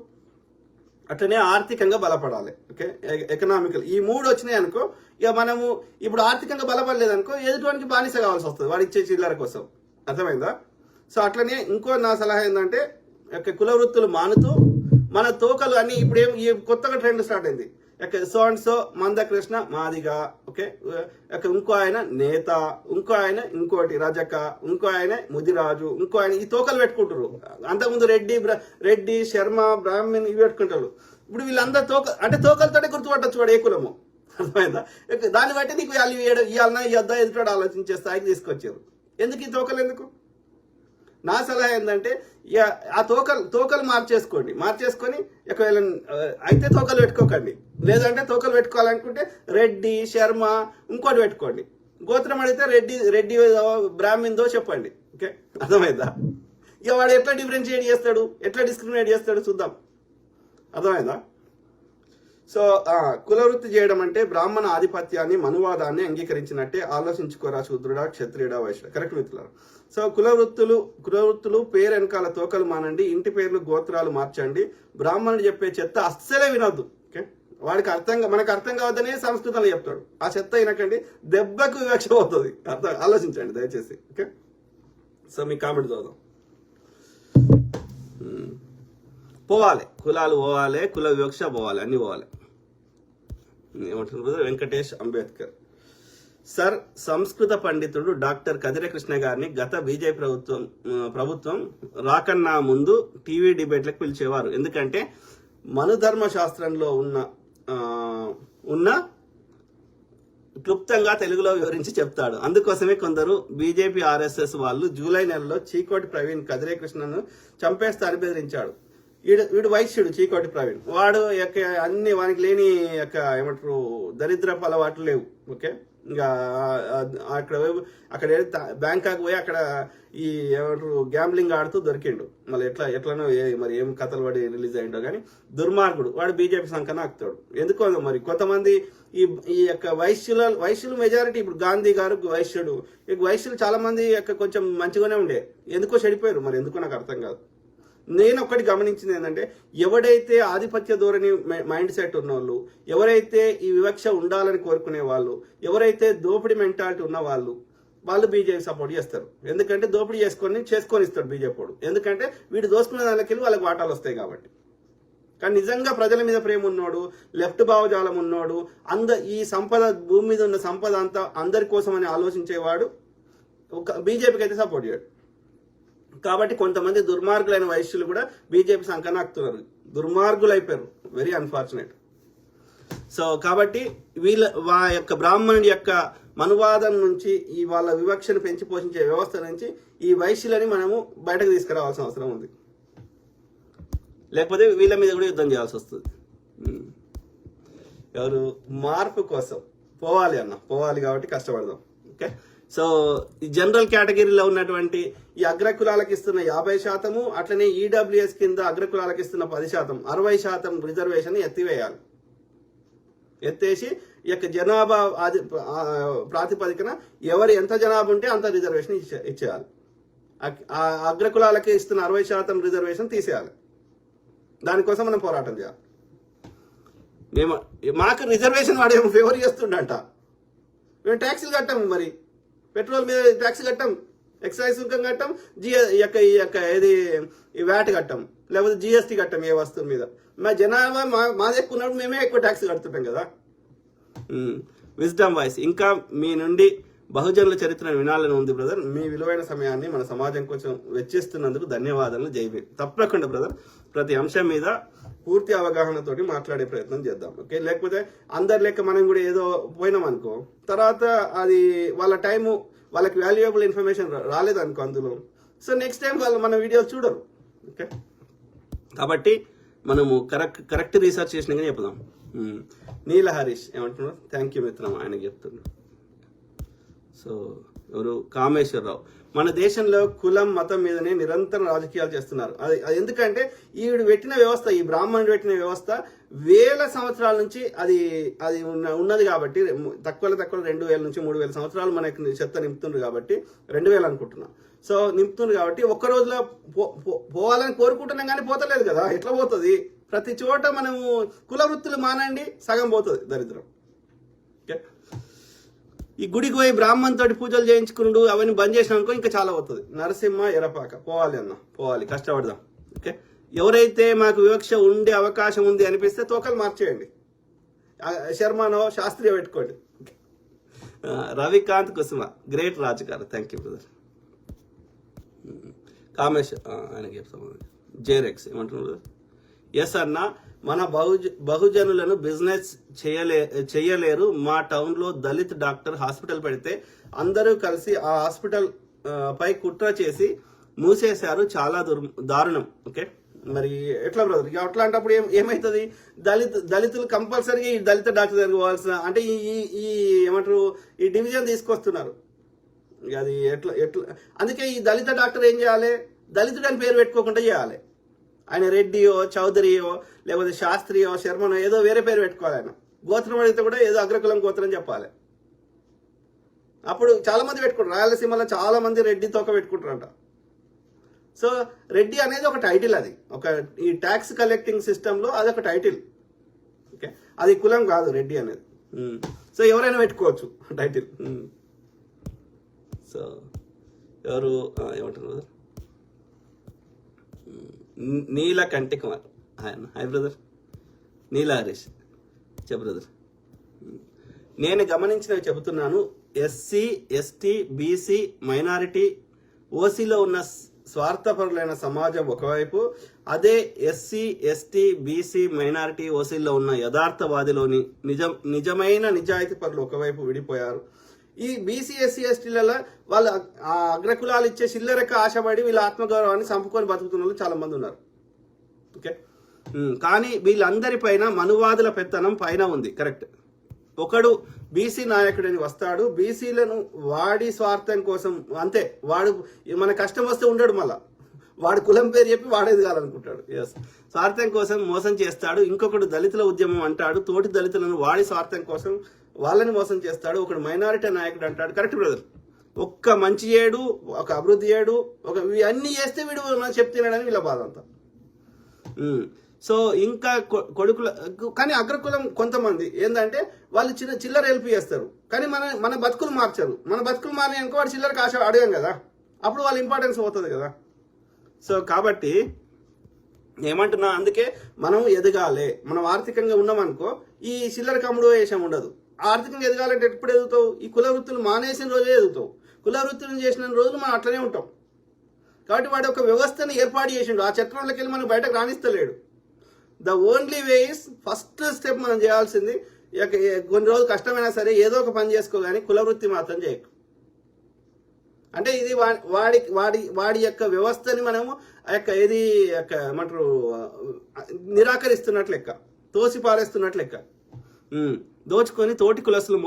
అట్లనే ఆర్థికంగా బలపడాలి. ఓకే, ఎకనామికల్, ఈ 3 వచ్చినాయి అనుకో, ఇక మనము ఇప్పుడు ఆర్థికంగా బలపడలేదు అనుకో, ఎదుటివానికి బానిస కావాల్సి వస్తుంది వాడు ఇచ్చే చిల్లర కోసం. అర్థమైందా? సో అట్లనే ఇంకో నా సలహా ఏంటంటే, కుల వృత్తులు మానుతూ మన తోకలు అన్ని ఇప్పుడు కొత్తగా ట్రెండ్ స్టార్ట్ అయింది. So and so Mandakrishna Madiga, okay, ఇంకో ఆయన నేత, ఇంకో ఆయన ఇంకోటి రజక, ఇంకో ఆయన ముదిరాజు, ఇంకో ఆయన ఈ తోకలు పెట్టుకుంటారు. అంతకుముందు రెడ్డి, శర్మ, బ్రాహ్మణ్ ఇవి పెట్టుకుంటారు. ఇప్పుడు వీళ్ళందరూ తోకలతోటే గుర్తుపట్టచ్చు వాడు ఏ కులము. అర్థమైందా? దాన్ని బట్టి నీకు ఇవాళ ఇద్దా ఎదుటాడు ఆలోచించే స్థాయికి తీసుకొచ్చారు. ఎందుకు ఈ తోకలు ఎందుకు? నా సలహా ఏంటంటే, ఆ తోకలు మార్చేసుకొని ఒకవేళ అయితే తోకలు పెట్టుకోకండి. లేదంటే తోకలు పెట్టుకోవాలనుకుంటే రెడ్డి, శర్మ, ఇంకోటి పెట్టుకోండి. గోత్రం అడిగితే రెడ్డి బ్రాహ్మణ్దో చెప్పండి. ఓకే, అర్థమైందా? ఇక వాడు ఎట్లా డిఫరెన్షియేట్ చేస్తాడు, ఎట్లా డిస్క్రిమినేట్ చేస్తాడు చూద్దాం. అర్థమైందా? సో కుల వృత్తి చేయడం అంటే బ్రాహ్మణ ఆధిపత్యాన్ని మనువాదాన్ని అంగీకరించినట్టే. ఆలోచించుకోరా శూద్రుడా క్షత్రియుడా వైశ్యుడా. కరెక్ట్ మిత్రులారా. సో కుల వృత్తులు పేరు వెనకాల తోకలు మానండి, ఇంటి పేర్లు గోత్రాలు మార్చండి, బ్రాహ్మణుడు చెప్పే చెత్త అస్సలే వినొద్దు. ఓకే, మనకు అర్థం కావద్దనే సంస్కృతంలో చెప్తాడు. ఆ చెత్త వినకండి, దెబ్బకు వివక్ష అవుతుంది. ఆలోచించండి దయచేసి. ఓకే, సో మీ కామెంట్ చదువుదాం. పోవాలి, కులాలు పోవాలి, కుల వివక్ష పోవాలి, అన్ని పోవాలి. ఏమంటున్నారు వెంకటేష్ అంబేద్కర్. సర్, సంస్కృత పండితుడు డాక్టర్ కదిర కృష్ణ గారిని గత బీజేపీ ప్రభుత్వం రాకన్నా ముందు టీవీ డిబేట్లకు పిలిచేవారు. ఎందుకంటే మనుధర్మ శాస్త్రంలో ఉన్న క్లుప్తంగా తెలుగులో వివరించి చెప్తాడు. అందుకోసమే కొందరు బీజేపీ ఆర్ఎస్ఎస్ వాళ్ళు జూలై నెలలో చీకోటి ప్రవీణ్ కదిరే కృష్ణను చంపేస్తా అని బెదిరించాడు. వీడు వైశ్యుడు చీకోటి ప్రవీణ్. వాడు అన్ని వానికి లేని ఏమంటారు దరిద్రపు అలవాట్లు లేవు. ఓకే, ఇంకా అక్కడ బ్యాంకాక్ పోయి అక్కడ ఈ ఏమంటారు గ్యాంబ్లింగ్ ఆడుతూ దొరికిండు. మళ్ళీ ఎట్లనో మరి ఏం కథలు పడి రిలీజ్ అయ్యిండో కానీ దుర్మార్గుడు వాడు. బీజేపీ సంకన ఆకుతాడు. ఎందుకో మరి కొంతమంది ఈ వైశ్యులు మెజారిటీ. ఇప్పుడు గాంధీ గారు వైశ్యుడు. వైశ్యులు చాలా మంది కొంచెం మంచిగానే ఉండే, ఎందుకో చెడిపోయారు. మరి ఎందుకో నాకు అర్థం కాదు. నేను ఒకటి గమనించింది ఏంటంటే, ఎవడైతే ఆధిపత్య ధోరణి మైండ్ సెట్ ఉన్నవాళ్ళు, ఎవరైతే ఈ వివక్ష ఉండాలని కోరుకునే వాళ్ళు, ఎవరైతే దోపిడీ మెంటాలిటీ ఉన్న వాళ్ళు బీజేపీ సపోర్ట్ చేస్తారు. ఎందుకంటే దోపిడీ చేసుకొని ఇస్తాడు బీజేపీ. ఎందుకంటే వీడు దోసుకునే దానికి వాళ్ళకి వాటాలు వస్తాయి కాబట్టి. కానీ నిజంగా ప్రజల మీద ప్రేమ ఉన్నోడు, లెఫ్ట్ భావజాలం ఉన్నోడు, ఈ సంపద భూమి మీద ఉన్న సంపద అంతా అందరి కోసం అని ఆలోచించేవాడు బీజేపీకి అయితే సపోర్ట్ చేయడు. కాబట్టి కొంతమంది దుర్మార్గులైన వైశ్యులు కూడా బీజేపీ సంకనాకుతున్నారు. దుర్మార్గులు అయిపోయారు. Very unfortunate. సో కాబట్టి బ్రాహ్మణుడి యొక్క మనువాదం నుంచి, ఈ వాళ్ళ వివక్షను పెంచి పోషించే వ్యవస్థ నుంచి ఈ వైశ్యులని మనము బయటకు తీసుకురావాల్సిన అవసరం ఉంది. లేకపోతే వీళ్ళ మీద కూడా యుద్ధం చేయాల్సి వస్తుంది. ఎవరు మార్పు కోసం పోవాలి కాబట్టి కష్టపడదాం. ఓకే, సో ఈ జనరల్ కేటగిరీలో ఉన్నటువంటి ఈ అగ్రకులాలకు ఇస్తున్న 50%, అట్లనే ఈడబ్ల్యూఎస్ కింద అగ్రకులాలకు ఇస్తున్న 10%, 60% రిజర్వేషన్ ఎత్తేసి ఈ యొక్క జనాభా ప్రాతిపదికన ఎవరు ఎంత జనాభా ఉంటే అంత రిజర్వేషన్ ఇచ్చేయాలి. అగ్రకులాలకి ఇస్తున్న 60% రిజర్వేషన్ తీసేయాలి. దానికోసం మనం పోరాటం చేయాలి. మాకు రిజర్వేషన్ వాడు ఏమో ఫేవర్ చేస్తుండంట. మేము ట్యాక్సీలు కట్టాము, మరి పెట్రోల్ మీద ట్యాక్స్ కట్టాం, ఎక్సైజ్ సుంకం కట్టాం, ఏది వ్యాట్ కట్టాం, లేకపోతే జిఎస్టీ కట్టాం ఏ వస్తువు మీద. మా జనాభా మాది ఎక్కువ ఉన్నప్పుడు మేమే ఎక్కువ ట్యాక్స్ కడుతుంటాం కదా. Wisdom voice. ఇంకా మీ నుండి బహుజనుల చరిత్రను వినాలని ఉంది బ్రదర్. మీ విలువైన సమయాన్ని మన సమాజం కోసం వెచ్చిస్తున్నందుకు ధన్యవాదాలు. జైబీ. తప్పకుండా బ్రదర్, ప్రతి అంశం మీద పూర్తి అవగాహనతోటి మాట్లాడే ప్రయత్నం చేద్దాం. ఓకే, లేకపోతే అందరి లెక్క మనం కూడా ఏదో పోయినాం అనుకో, తర్వాత అది వాళ్ళ టైము, వాళ్ళకి వాల్యుయబుల్ ఇన్ఫర్మేషన్ రాలేదనుకో అందులో, సో నెక్స్ట్ టైం వాళ్ళు మన వీడియోలు చూడరు. ఓకే, కాబట్టి మనము కరెక్ట్ రీసెర్చ్ చేసినాక చెప్దాం. నీల హరీష్ ఏమంటున్నారు? థ్యాంక్ యూ మిత్రం, ఆయనకి చెప్తున్నారు. సో ఎవరు? కామేశ్వరరావు. మన దేశంలో కులం మతం మీదనే నిరంతరం రాజకీయాలు చేస్తున్నారు. అది ఎందుకంటే ఈవిడ పెట్టిన వ్యవస్థ, ఈ బ్రాహ్మణుడు పెట్టిన వ్యవస్థ వేల సంవత్సరాల నుంచి అది ఉన్నది కాబట్టి, తక్కువ 2000 నుంచి 3000 సంవత్సరాలు మనకి చెత్త నింపుతుండ్రు కాబట్టి, 2000 అనుకుంటున్నా. సో నింపుతుండ్రు కాబట్టి ఒక్క రోజులో పోవాలని కోరుకుంటున్నాం కానీ పోతలేదు కదా. ఎట్లా పోతుంది? ప్రతి చోట మనము కుల వృత్తులు మానండి, సగం పోతుంది దరిద్రం. ఓకే, ఈ గుడికి పోయి బ్రాహ్మణ్ తోటి పూజలు చేయించుకున్నాడు, అవన్నీ బంద్ చేసినాకో ఇంకా చాలా అవుతుంది. నరసింహ ఎరపాక. పోవాలి, కష్టపడదాం. ఓకే, ఎవరైతే మాకు వివక్ష ఉండే అవకాశం ఉంది అనిపిస్తే తోకలు మార్చేయండి. శర్మనో శాస్త్రీయ పెట్టుకోండి. రవికాంత్ కుసుమ. గ్రేట్ రాజు గారు. Thank you brother. కామేష్ ఆయనకి చెప్తాము. జేరెక్స్ ఏమంటున్నారు? ఎస్ అన్న, మన బహుజనులను బిజినెస్ చేయలేరు. మా టౌన్ లో దళిత్ డాక్టర్ హాస్పిటల్ పెడితే అందరూ కలిసి ఆ హాస్పిటల్ పై కుట్ర చేసి మూసేశారు. చాలా దారుణం. ఓకే, మరి ఎట్లా బ్రదర్? అట్లాంటప్పుడు ఏమైతుంది? దళితులు కంపల్సరీగా ఈ దళిత డాక్టర్ దగ్గర పోవాల్సిన, అంటే ఈ ఏమంటారు, ఈ డివిజన్ తీసుకొస్తున్నారు. అది ఎట్లా అందుకే ఈ దళిత డాక్టర్ ఏం చేయాలి? దళితుడు అని పేరు పెట్టుకోకుండా చేయాలి. ఆయన రెడ్డియో చౌదరియో లేకపోతే శాస్త్రియో శర్మనో ఏదో వేరే పేరు పెట్టుకోవాలి. ఆయన గోత్రం అడిగితే కూడా ఏదో అగ్రకులం గోత్రం చెప్పాలి. అప్పుడు చాలా మంది పెట్టుకుంటారు, రాయలసీమలో చాలా మంది రెడ్డి తోక పెట్టుకుంటారంట. సో రెడ్డి అనేది ఒక టైటిల్, అది ఒక ఈ ట్యాక్స్ కలెక్టింగ్ సిస్టంలో అది ఒక టైటిల్. ఓకే, అది కులం కాదు రెడ్డి అనేది. సో ఎవరైనా పెట్టుకోవచ్చు టైటిల్. సో ఎవరు ఏమంటారు, నీల కంటి కుమార్, హాయ్ బ్రదర్. నీల హరీష్, చెప్పు బ్రదర్. నేను గమనించినవి చెబుతున్నాను. ఎస్సీ, ఎస్టీ, బీసీ, మైనారిటీ, ఓసీలో ఉన్న స్వార్థపరులైన సమాజం ఒకవైపు, అదే ఎస్సీ, ఎస్టీ, బీసీ, మైనారిటీ, ఓసీలో ఉన్న యథార్థవాదిలోని నిజమైన నిజాయితీ పరులు ఒకవైపు విడిపోయారు. ఈ బీసీ, ఎస్సీ, ఎస్టీలలో వాళ్ళు ఆ అగ్రకులాలు ఇచ్చే చిల్లరెక్క ఆశపడి వీళ్ళ ఆత్మగౌరవాన్ని చంపుకొని బతుకుతున్న వాళ్ళు చాలా మంది ఉన్నారు. ఓకే, కానీ వీళ్ళందరిపైన మనువాదుల పెత్తనం పైన ఉంది. కరెక్ట్. ఒకడు బీసీ నాయకుడని వస్తాడు, బీసీలను వాడి స్వార్థం కోసం, అంతే, వాడు మన కష్టం వస్తే ఉండడు, మళ్ళా వాడు కులం పేరు చెప్పి వాడేది కావాలనుకుంటాడు. ఎస్, స్వార్థం కోసం మోసం చేస్తాడు. ఇంకొకడు దళితుల ఉద్యమం అంటాడు, తోటి దళితులను వాడి స్వార్థం కోసం వాళ్ళని మోసం చేస్తాడు. ఒకడు మైనారిటీ నాయకుడు అంటాడు. Correct brother. ఒక్క మంచి చేయడు, ఒక అభివృద్ధి చేయడు, ఒక అన్ని చేస్తే వీడు చెప్తున్నాడని వీళ్ళ బాధ అంతా. సో ఇంకా కొడుకుల, కానీ అగ్రకులం కొంతమంది ఏంటంటే వాళ్ళు చిల్లర హెల్ప్ చేస్తారు, కానీ మన బతుకులు మార్చారు. మన బతుకులు మారినాయి అనుకో, వాడు చిల్లర కాశ అడగాం కదా, అప్పుడు వాళ్ళ ఇంపార్టెన్స్ పోతుంది కదా. సో కాబట్టి ఏమంటున్నా, అందుకే మనం ఎదగాలి. మనం ఆర్థికంగా ఉన్నామనుకో ఈ చిల్లర కమ్ముడు వేషం ఉండదు. ఆర్థికంగా ఎదగాలంటే ఎప్పుడు ఎదుగుతావు? ఈ కుల వృత్తులు మానేసిన రోజే ఎదుగుతావు. కుల వృత్తులు చేసిన రోజులు మనం అట్లనే ఉంటాం. కాబట్టి వాడు ఒక వ్యవస్థను ఏర్పాటు చేసిండు, ఆ చట్రంలోకి వెళ్ళి మనం బయటకు రాణిస్తలేడు. The only way is, first step మనం చేయాల్సింది, కొన్ని రోజులు కష్టమైనా సరే ఏదో ఒక పని చేసుకో, కానీ కుల వృత్తి మాత్రం చేయకు. అంటే ఇది వాడి యొక్క వ్యవస్థని మనము ఏది ఏమంటారు, నిరాకరిస్తున్నట్లు లెక్క, తోసి పారేస్తున్నట్లు లెక్క. దోచుకొని తోటి కులస్తులు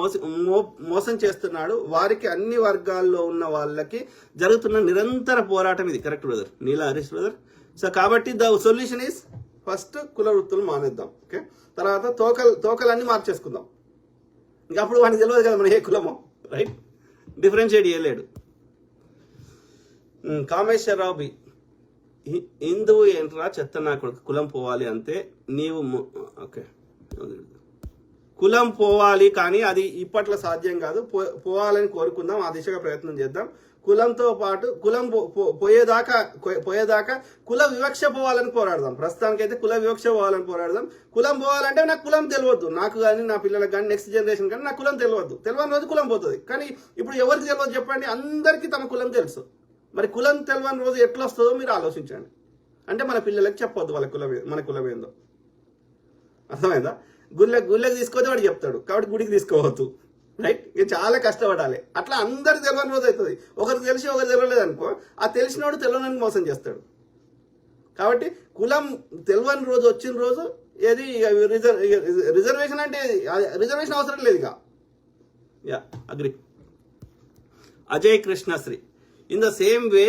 మోసం చేస్తున్నాడు. వారికి అన్ని వర్గాల్లో ఉన్న వాళ్ళకి జరుగుతున్న నిరంతర పోరాటం ఇది. కరెక్ట్ బ్రదర్, నీలా హరీష్ బ్రదర్. సో కాబట్టి ద సొల్యూషన్ ఈస్, ఫస్ట్ కుల వృత్తులు మానేద్దాం. ఓకే, తర్వాత తోకలన్నీ మార్చేసుకుందాం. ఇంకా అప్పుడు వాడికి తెలియదు కదా మనం ఏ కులమో, రైట్? డిఫరెన్షియేట్ చేయలేడు. కామేశ్వరరావు బి, హిందువు ఏంట్రా చెత్త నా కొడుకు, కులం పోవాలి అంతే నీవు. ఓకే, కులం పోవాలి, కానీ అది ఇప్పట్లో సాధ్యం కాదు. పోవాలని కోరుకుందాం, ఆ దిశగా ప్రయత్నం చేద్దాం. కులంతో పాటు కులం పోయేదాకా కుల వివక్ష పోవాలని పోరాడదాం. ప్రస్తుతానికైతే కుల వివక్ష పోవాలని పోరాడదాం. కులం పోవాలంటే నాకు కులం తెలియవద్దు, నాకు కానీ నా పిల్లలకు కానీ నెక్స్ట్ జనరేషన్ కానీ నాకు కులం తెలియవద్దు. తెలియని రోజు కులం పోతుంది. కానీ ఇప్పుడు ఎవరికి తెలియదు చెప్పండి? అందరికీ తమ కులం తెలుసు. మరి కులం తెలియని రోజు ఎట్లా వస్తుందో మీరు ఆలోచించండి. అంటే మన పిల్లలకి చెప్పొద్దు వాళ్ళ మన కులం ఏందో. అర్థమైందా? గుళ్ళకి తీసుకొస్తే వాడు చెప్తాడు, కాబట్టి గుడికి తీసుకోవద్దు, రైట్? ఇక చాలా కష్టపడాలి. అట్లా అందరికి తెలియని రోజు అవుతుంది. ఒకరికి తెలిసి ఒకరు తెలియలేదు అనుకో, ఆ తెలిసినోడు తెలియని మోసం చేస్తాడు. కాబట్టి కులం తెలియని రోజు వచ్చిన రోజు ఏది రిజర్వేషన్ అంటే రిజర్వేషన్ అవసరం లేదు. ఇక yeah agri. Ajay Krishnasri, in the same way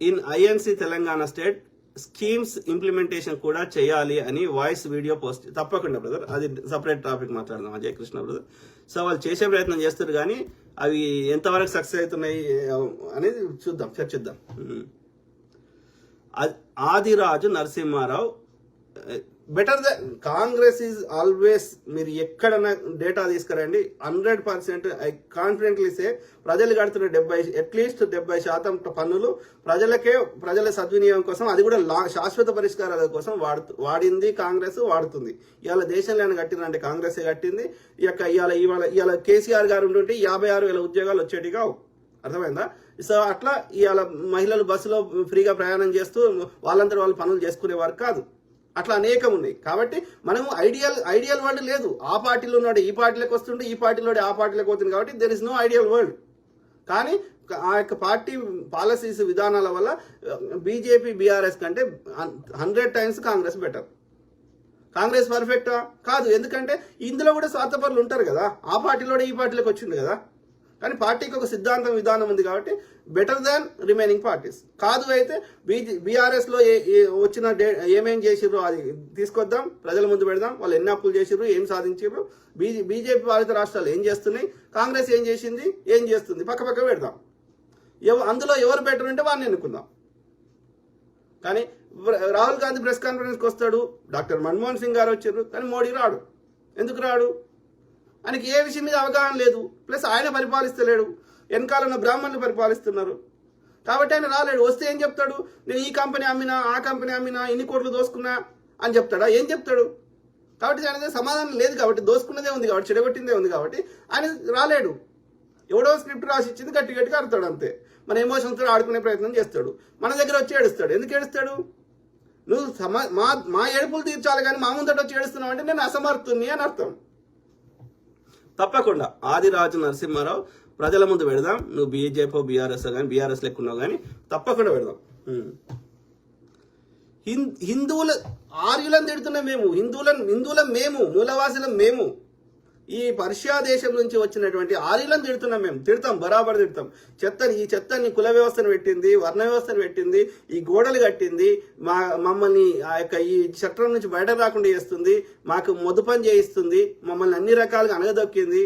in INC Telangana state schemes implementation కూడా చేయాలి అని వాయిస్ వీడియో పోస్ట్. తప్పకుండా బ్రదర్, అది సపరేట్ టాపిక్ మాట్లాడదాం అజయ్ కృష్ణ బ్రదర్. సో వాళ్ళు చేసే ప్రయత్నం చేస్తారు, కానీ అవి ఎంతవరకు సక్సెస్ అవుతున్నాయి అనేది చూద్దాం, చర్చిద్దాం. Adiraju Narasimha Rao, better the Congress is always, మీరు ఎక్కడన్నా డేటా తీసుకురండి, 100% ఐ కాన్ఫిడెంట్లీ సే ప్రజలు కడుతున్న 70% పన్నులు ప్రజల సద్వినియోగం కోసం, అది కూడా శాశ్వత పరిష్కారాల కోసం వాడింది కాంగ్రెస్, వాడుతుంది. ఇవాళ దేశంలో కట్టిందంటే కాంగ్రెసే కట్టింది. ఇవాళ కేసీఆర్ గారు ఉంటుంటే 56,000 ఉద్యోగాలు వచ్చేటి కావు. అర్థమైందా? సో అట్లా ఇవాళ మహిళలు బస్సులో ఫ్రీగా ప్రయాణం చేస్తూ వాళ్ళంతా వాళ్ళు పనులు చేసుకునేవారు కాదు. అట్లా అనేకం ఉన్నాయి. కాబట్టి మనము ఐడియల్ వరల్డ్ లేదు. ఆ పార్టీలో ఉన్నాడు ఈ పార్టీలోకి వస్తుంటే, ఈ పార్టీలో ఆ పార్టీలోకి పోతుంది. కాబట్టి there is no ideal world. కానీ ఆ యొక్క పార్టీ పాలసీస్ విధానాల వల్ల బీజేపీ బీఆర్ఎస్ కంటే 100 times కాంగ్రెస్ బెటర్. కాంగ్రెస్ పర్ఫెక్టా? కాదు. ఎందుకంటే ఇందులో కూడా స్వార్థపరులు ఉంటారు కదా. ఆ పార్టీలో ఈ పార్టీలోకి వచ్చింది కదా. కానీ పార్టీకి ఒక సిద్ధాంతం విధానం ఉంది కాబట్టి బెటర్ దాన్ రిమైనింగ్ పార్టీస్. కాదు అయితే బీఆర్ఎస్లో వచ్చిన ఏమేం చేసిర్రు అది తీసుకొద్దాం, ప్రజల ముందు పెడదాం, వాళ్ళు ఎన్ని అప్పులు చేసిర్రు, ఏం సాధించారు, బీజేపీ పాలిత రాష్ట్రాలు ఏం చేస్తున్నాయి, కాంగ్రెస్ ఏం చేసింది, ఏం చేస్తుంది, పక్క పెడదాం. అందులో ఎవరు బెటర్ ఉంటే వారిని ఎన్నుకుందాం. కానీ రాహుల్ గాంధీ ప్రెస్ కాన్ఫరెన్స్కి వస్తాడు, డాక్టర్ మన్మోహన్ సింగ్ గారు వచ్చారు, కానీ మోడీ రాడు. ఎందుకు రాడు? ఆయనకి ఏ విషయం మీద అవగాహన లేదు, ప్లస్ ఆయన పరిపాలిస్తలేడు, వెనకాల ఉన్న బ్రాహ్మణులు పరిపాలిస్తున్నారు. కాబట్టి ఆయన రాలేడు. వస్తే ఏం చెప్తాడు? నేను ఈ కంపెనీ అమ్మినా, ఆ కంపెనీ అమ్మినా, ఇన్ని కోట్లు దోసుకున్నా అని చెప్తాడా? ఏం చెప్తాడు? కాబట్టి ఆయన దగ్గర సమాధానం లేదు కాబట్టి, దోసుకున్నదే ఉంది కాబట్టి, చెడగొట్టిందే ఉంది కాబట్టి ఆయన రాలేడు. ఎవడో స్క్రిప్ట్ రాసి ఇచ్చింది గట్టిగా అరుతాడు అంతే. మన ఎమోషన్స్తో ఆడుకునే ప్రయత్నం చేస్తాడు. మన దగ్గర వచ్చి ఏడుస్తాడు. ఎందుకు ఏడుస్తాడు? నువ్వు మా ఏడుపులు తీర్చాలి కానీ మా ముందట వచ్చి ఏడుస్తున్నావు అంటే నేను అసమర్థుని అని అర్థం. తప్పకుండా ఆదిరాజు నరసింహారావు ప్రజల ముందు పెడదాం. నువ్వు బీజేపీ బీఆర్ఎస్ కానీ బీఆర్ఎస్ లెక్కున్నావు కానీ తప్పకుండా పెడదాం. హిందువుల ఆర్యులను తిడుతున్నాం మేము, హిందువులం మేము, మూలవాసులం మేము. ఈ పర్షియా దేశం నుంచి వచ్చినటువంటి ఆర్యులను తిడుతున్నాం మేము. తిడతాం, బరాబర్ తిడతాం. ఈ చెత్తని కుల వ్యవస్థను పెట్టింది, వర్ణ వ్యవస్థను పెట్టింది, ఈ గోడలు కట్టింది, మమ్మల్ని ఆ యొక్క ఈ చట్టం నుంచి బయట రాకుండా చేస్తుంది, మాకు మొద్దు పని చేయిస్తుంది, మమ్మల్ని అన్ని రకాలుగా అనగదొక్కింది.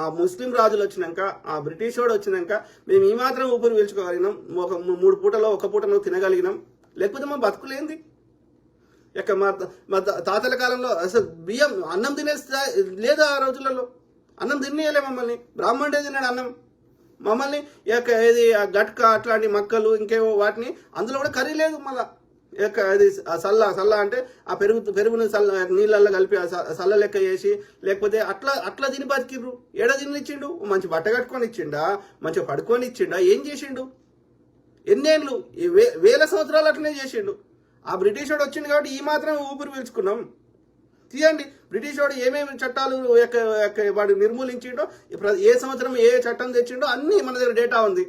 ఆ ముస్లిం రాజులు వచ్చినాక, ఆ బ్రిటిష్ వాడు వచ్చినాక మేము ఈ మాత్రం ఊపిరి పీల్చుకోగలిగినాం. 3 పూటలో 1 పూటలో తినగలిగినాం. లేకపోతే మా బతుకులేంది? ఇక మా తాతల కాలంలో అసలు బియ్యం అన్నం తినే లేదు. ఆ రోజులలో అన్నం తినేయలే మమ్మల్ని. బ్రాహ్మణుడే తిన్నాడు అన్నం. మమ్మల్ని ఏది గట్క అట్లాంటి మక్కలు ఇంకేవో వాటిని, అందులో కూడా కర్రీ లేదు. మళ్ళా అది సల్ల అంటే ఆ పెరుగుని నీళ్ళల్లో కలిపి సల్ల లెక్క చేసి, లేకపోతే అట్లా తిని బతికిర్రు. ఏడ తినిచ్చిండు? మంచి బట్ట కట్టుకొని ఇచ్చిండా, మంచిగా పడుకొని ఇచ్చిండా, ఏం చేసిండు? ఎన్నేళ్ళు, వేల సంవత్సరాలు అట్లనే చేసిండు. ఆ బ్రిటిష్ వాడు వచ్చింది కాబట్టి ఈ మాత్రం ఊపిరి పీల్చుకున్నాం. తీయండి, బ్రిటిష్ వాడు ఏమేమి చట్టాలు వాడు నిర్మూలించిండో, ఏ సంవత్సరం ఏ చట్టం తెచ్చిండో అన్నీ మన దగ్గర డేటా ఉంది.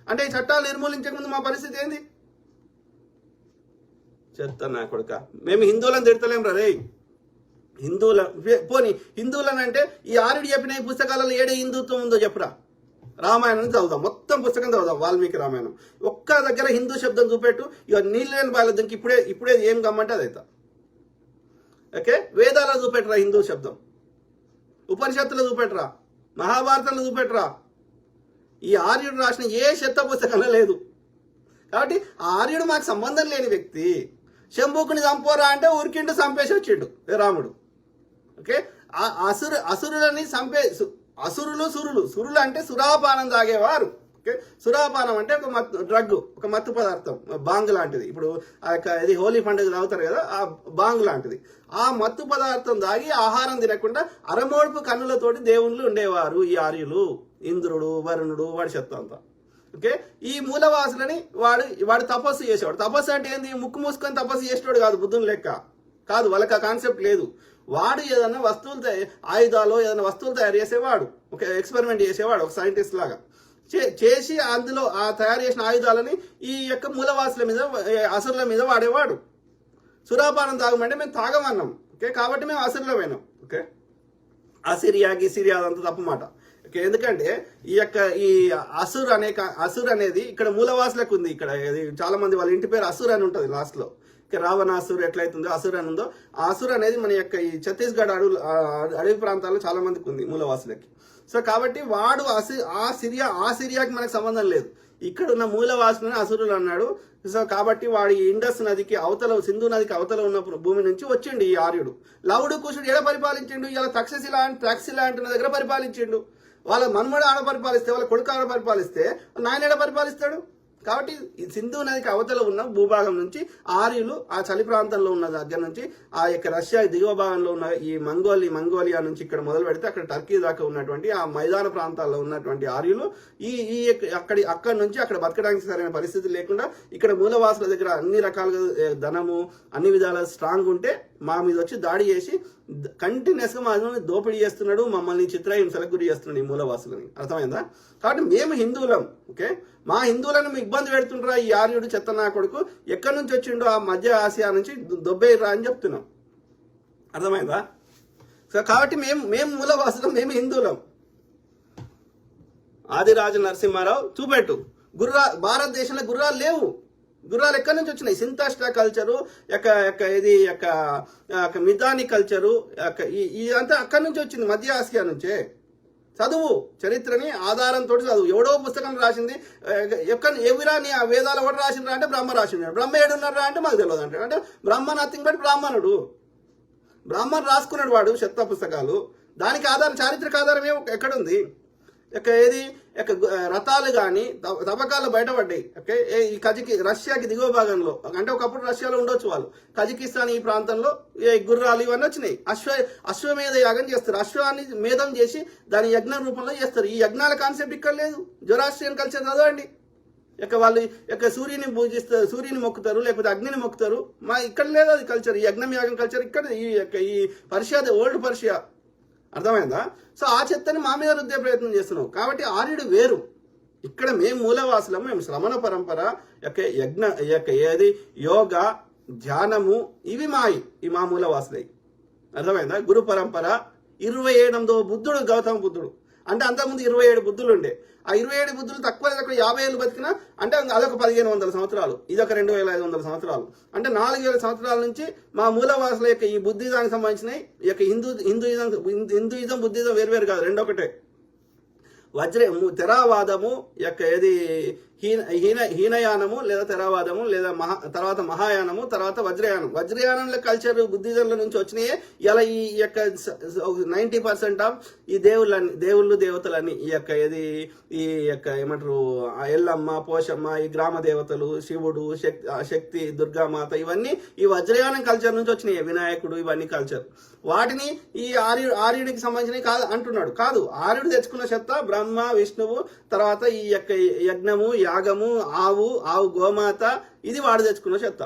అంటే ఈ చట్టాలు నిర్మూలించక ముందు మా పరిస్థితి ఏంది? చెప్తా నా కొడుక. మేము హిందువులను తిడతలేం రే. హిందువులను అంటే ఈ ఆరుడు చెప్పిన ఈ పుస్తకాలలో ఏడే హిందుత్వం ఉందో చెప్పురా. రామాయణం చదువుదాం, మొత్తం పుస్తకం చదువుదాం, వాల్మీకి రామాయణం. ఒక్క దగ్గర హిందూ శబ్దం చూపెట్టు. ఇక నీళ్ళు లేని బాలద్దానికి ఇప్పుడే ఏం గమ్మంటే అదైతా. ఓకే, వేదాలలో చూపెట్టరా హిందూ శబ్దం, ఉపనిషత్తులో చూపెట్టరా, మహాభారతంలో చూపెట్టరా. ఈ ఆర్యుడు రాసిన ఏ శత పుస్తకంలో లేదు. కాబట్టి ఆర్యుడు మాకు సంబంధం లేని వ్యక్తి. శంభుకుని చంపోరా అంటే ఊరికిండు చంపేసి వచ్చిండు రాముడు. ఓకే, అసురులని సురులు అంటే సురాపానం తాగేవారు. ఓకే, సురాపానం అంటే ఒక డ్రగ్, ఒక మత్తు పదార్థం, బాంగ్ లాంటిది. ఇప్పుడు ఇది హోలీ పండుగ తాగుతారు కదా, ఆ బాంగ్ లాంటిది. ఆ మత్తు పదార్థం తాగి ఆహారం తినకుండా అరమోడుపు కన్నులతోటి దేవుళ్ళు ఉండేవారు ఈ ఆర్యులు. ఇంద్రుడు, వరుణుడు, వాడి చెత్త అంతా. ఓకే, ఈ మూలవాసులని వాడు తపస్సు చేసేవాడు. తపస్సు అంటే ఏంది? ముక్కు మూసుకొని తపస్సు చేసేవాడు కాదు, బుద్ధుని లెక్క కాదు. వాళ్ళకి ఆ కాన్సెప్ట్ లేదు. వాడు ఏదైనా వస్తువులు ఆయుధాలు ఏదైనా వస్తువులు తయారు చేసేవాడు, ఒక ఎక్స్పెరిమెంట్ చేసేవాడు, ఒక సైంటిస్ట్ లాగా చేసి అందులో ఆ తయారు చేసిన ఆయుధాలని ఈ యొక్క మూలవాసుల మీద, అసురుల మీద వాడేవాడు. సురాపానం తాగమంటే మేము తాగమన్నాం. ఓకే, కాబట్టి మేము అసురులమైనాం. ఓకే, గిసిరియా అదంతా తప్పమాట. ఓకే, ఎందుకంటే ఈ అసుర్ అనేది ఇక్కడ మూలవాసులకు ఉంది. ఇక్కడ చాలా మంది వాళ్ళ ఇంటి పేరు అసుర్ అని ఉంటుంది లాస్ట్ లో. రావణాసురు ఎట్లయితుందో అసురు అని ఉందో, ఆ అసురు అనేది మన యొక్క ఈ ఛత్తీస్గఢ్ అడవి ప్రాంతాల్లో చాలా మందికి ఉంది మూలవాసులకి. సో కాబట్టి వాడు ఆ సిరియాకి మనకు సంబంధం లేదు. ఇక్కడ ఉన్న మూలవాసులని అసురులు అన్నాడు. సో కాబట్టి వాడు ఈ ఇండస్ నదికి అవతల, సింధు నదికి అవతల ఉన్న భూమి నుంచి వచ్చిండు ఈ ఆర్యుడు. లవుడు కుషుడు ఎడ పరిపాలించిండు? ఇలా తక్షశిల అంటున్న దగ్గర పరిపాలించిండు. వాళ్ళ మన్మడు ఆడ పరిపాలిస్తే, వాళ్ళ కొడుకు ఆడ పరిపాలిస్తే నాయన ఎడ పరిపాలిస్తాడు? కాబట్టి సింధు నదికి అవతల ఉన్న భూభాగం నుంచి ఆర్యులు ఆ చలి ప్రాంతంలో ఉన్న దగ్గర నుంచి ఆ యొక్క రష్యా దిగువ భాగంలో ఉన్న ఈ మంగోలియా నుంచి ఇక్కడ మొదలు పెడితే అక్కడ టర్కీ దాకా ఉన్నటువంటి ఆ మైదాన ప్రాంతాల్లో ఉన్నటువంటి ఆర్యులు అక్కడి నుంచి అక్కడ బతకడానికి సరైన పరిస్థితి లేకుండా ఇక్కడ మూలవాసుల దగ్గర అన్ని రకాలుగా ధనము అన్ని విధాల స్ట్రాంగ్ ఉంటే మా మీద వచ్చి దాడి చేసి కంటిన్యూస్ గా మమ్మల్ని దోపిడీ చేస్తున్నాడు, మమ్మల్ని చిత్రహింసలకు గురి చేస్తున్నాడు ఈ మూలవాసులని. అర్థమైందా? కాబట్టి మేము హిందువులం. ఓకే, మా హిందువులను ఇబ్బంది పెడుతుంటారా ఈ ఆర్యుడు చెత్త నా కొడుకు? ఎక్కడి నుంచి వచ్చిండో ఆ మధ్య ఆసియా నుంచి దొబ్బేయరా అని చెప్తున్నాం. అర్థమైందా? సో కాబట్టి మేము మూలవాసులం, మేము హిందువులం. ఆదిరాజు నరసింహారావు చూపెట్టు. భారతదేశంలో గుర్రాలు లేవు. గుర్రాలు ఎక్కడి నుంచి వచ్చినాయి? సింతాస్టా కల్చరు, మిదాని కల్చరు, ఇదంతా అక్కడి నుంచి వచ్చింది, మధ్య ఆసియా నుంచే. చదువు, చరిత్రని ఆధారంతో చదువు. ఎవడో పుస్తకం రాసింది ఎవిరా నీ ఆ వేదాలు ఎవరు రాసిండ్రా అంటే బ్రహ్మ రాసిండ్రా. బ్రహ్మ ఏడున్నారా అంటే మాకు తెలియదు అంటే బ్రహ్మ నథింగ్ బట్ బ్రాహ్మణుడు. బ్రాహ్మణుడు రాసుకున్నాడు వాడు శత పుస్తకాలు. దానికి ఆధారం, చారిత్రక ఆధారం ఎక్కడుంది? రథాలు కానీ తవ్వకాలు బయటపడ్డాయి. ఓకే, ఈ రష్యాకి దిగువ భాగంలో, అంటే ఒకప్పుడు రష్యాలో ఉండొచ్చు వాళ్ళు, కజకిస్తాన్ ఈ ప్రాంతంలో గుర్రాలు ఇవన్నీ వచ్చినాయి. అశ్వమేధ యాగం చేస్తారు. అశ్వాన్ని మేధం చేసి దాని యజ్ఞ రూపంలో చేస్తారు. ఈ యజ్ఞాల కాన్సెప్ట్ ఇక్కడ లేదు. జొరాస్ట్రియన్ కల్చర్ చదవండి. వాళ్ళు సూర్యుని పూజిస్తారు, సూర్యుని మొక్కుతారు, లేకపోతే అగ్నిని మొక్కుతారు. ఇక్కడ లేదు అది కల్చర్. ఈ యజ్ఞం యాగం కల్చర్ ఇక్కడ ఈ పర్షియా, ఓల్డ్ పర్షియా. అర్థమైందా? సో ఆ చెత్తని మా మీద రుద్దే ప్రయత్నం చేస్తున్నావు. కాబట్టి ఆర్యుడు వేరు. ఇక్కడ మేము మూలవాసులము, మేము శ్రమణ పరంపర ఏది యోగ ధ్యానము ఇవి మా మూలవాసులై. అర్థమైందా? గురు పరంపర 27వ బుద్ధుడు గౌతమ బుద్ధుడు. అంటే అంతకుముందు 27 బుద్ధులు ఉండే. ఆ 27 బుద్ధులు తక్కువ 50 ఏళ్ళు బతికినా అంటే అదొక 1500 సంవత్సరాలు, ఇదొక 2500 సంవత్సరాలు. అంటే 4000 సంవత్సరాల నుంచి మా మూలవాసుల యొక్క ఈ బుద్ధిజానికి సంబంధించినవి హిందూయిజం బుద్ధిజం వేరువేరు కాదు, రెండొకటే. తెరావాదము హీనయానము లేదా తెరావాదము లేదా తర్వాత మహాయానము, తర్వాత వజ్రయానంలో కల్చర్ బుద్ధిజంల నుంచి వచ్చినాయే. ఇలా ఈ యొక్క 90% ఆఫ్ ఈ దేవుళ్ళు దేవతలని ఈ యొక్క ఏమంటారు ఎల్లమ్మ, పోషమ్మ, ఈ గ్రామ దేవతలు, శివుడు, శక్తి, దుర్గామాత, ఇవన్నీ ఈ వజ్రయానం కల్చర్ నుంచి వచ్చినాయి. వినాయకుడు, ఇవన్నీ కల్చర్. వాటిని ఈ ఆర్యుడికి సంబంధించినవి కాదు అంటున్నాడు. కాదు, ఆర్యుడు తెచ్చుకున్న చెత్త బ్రహ్మ, విష్ణువు, తర్వాత ఈ యొక్క యజ్ఞము, యాగము, ఆవు గోమాత, ఇది వాడు తెచ్చుకున్న చెత్త.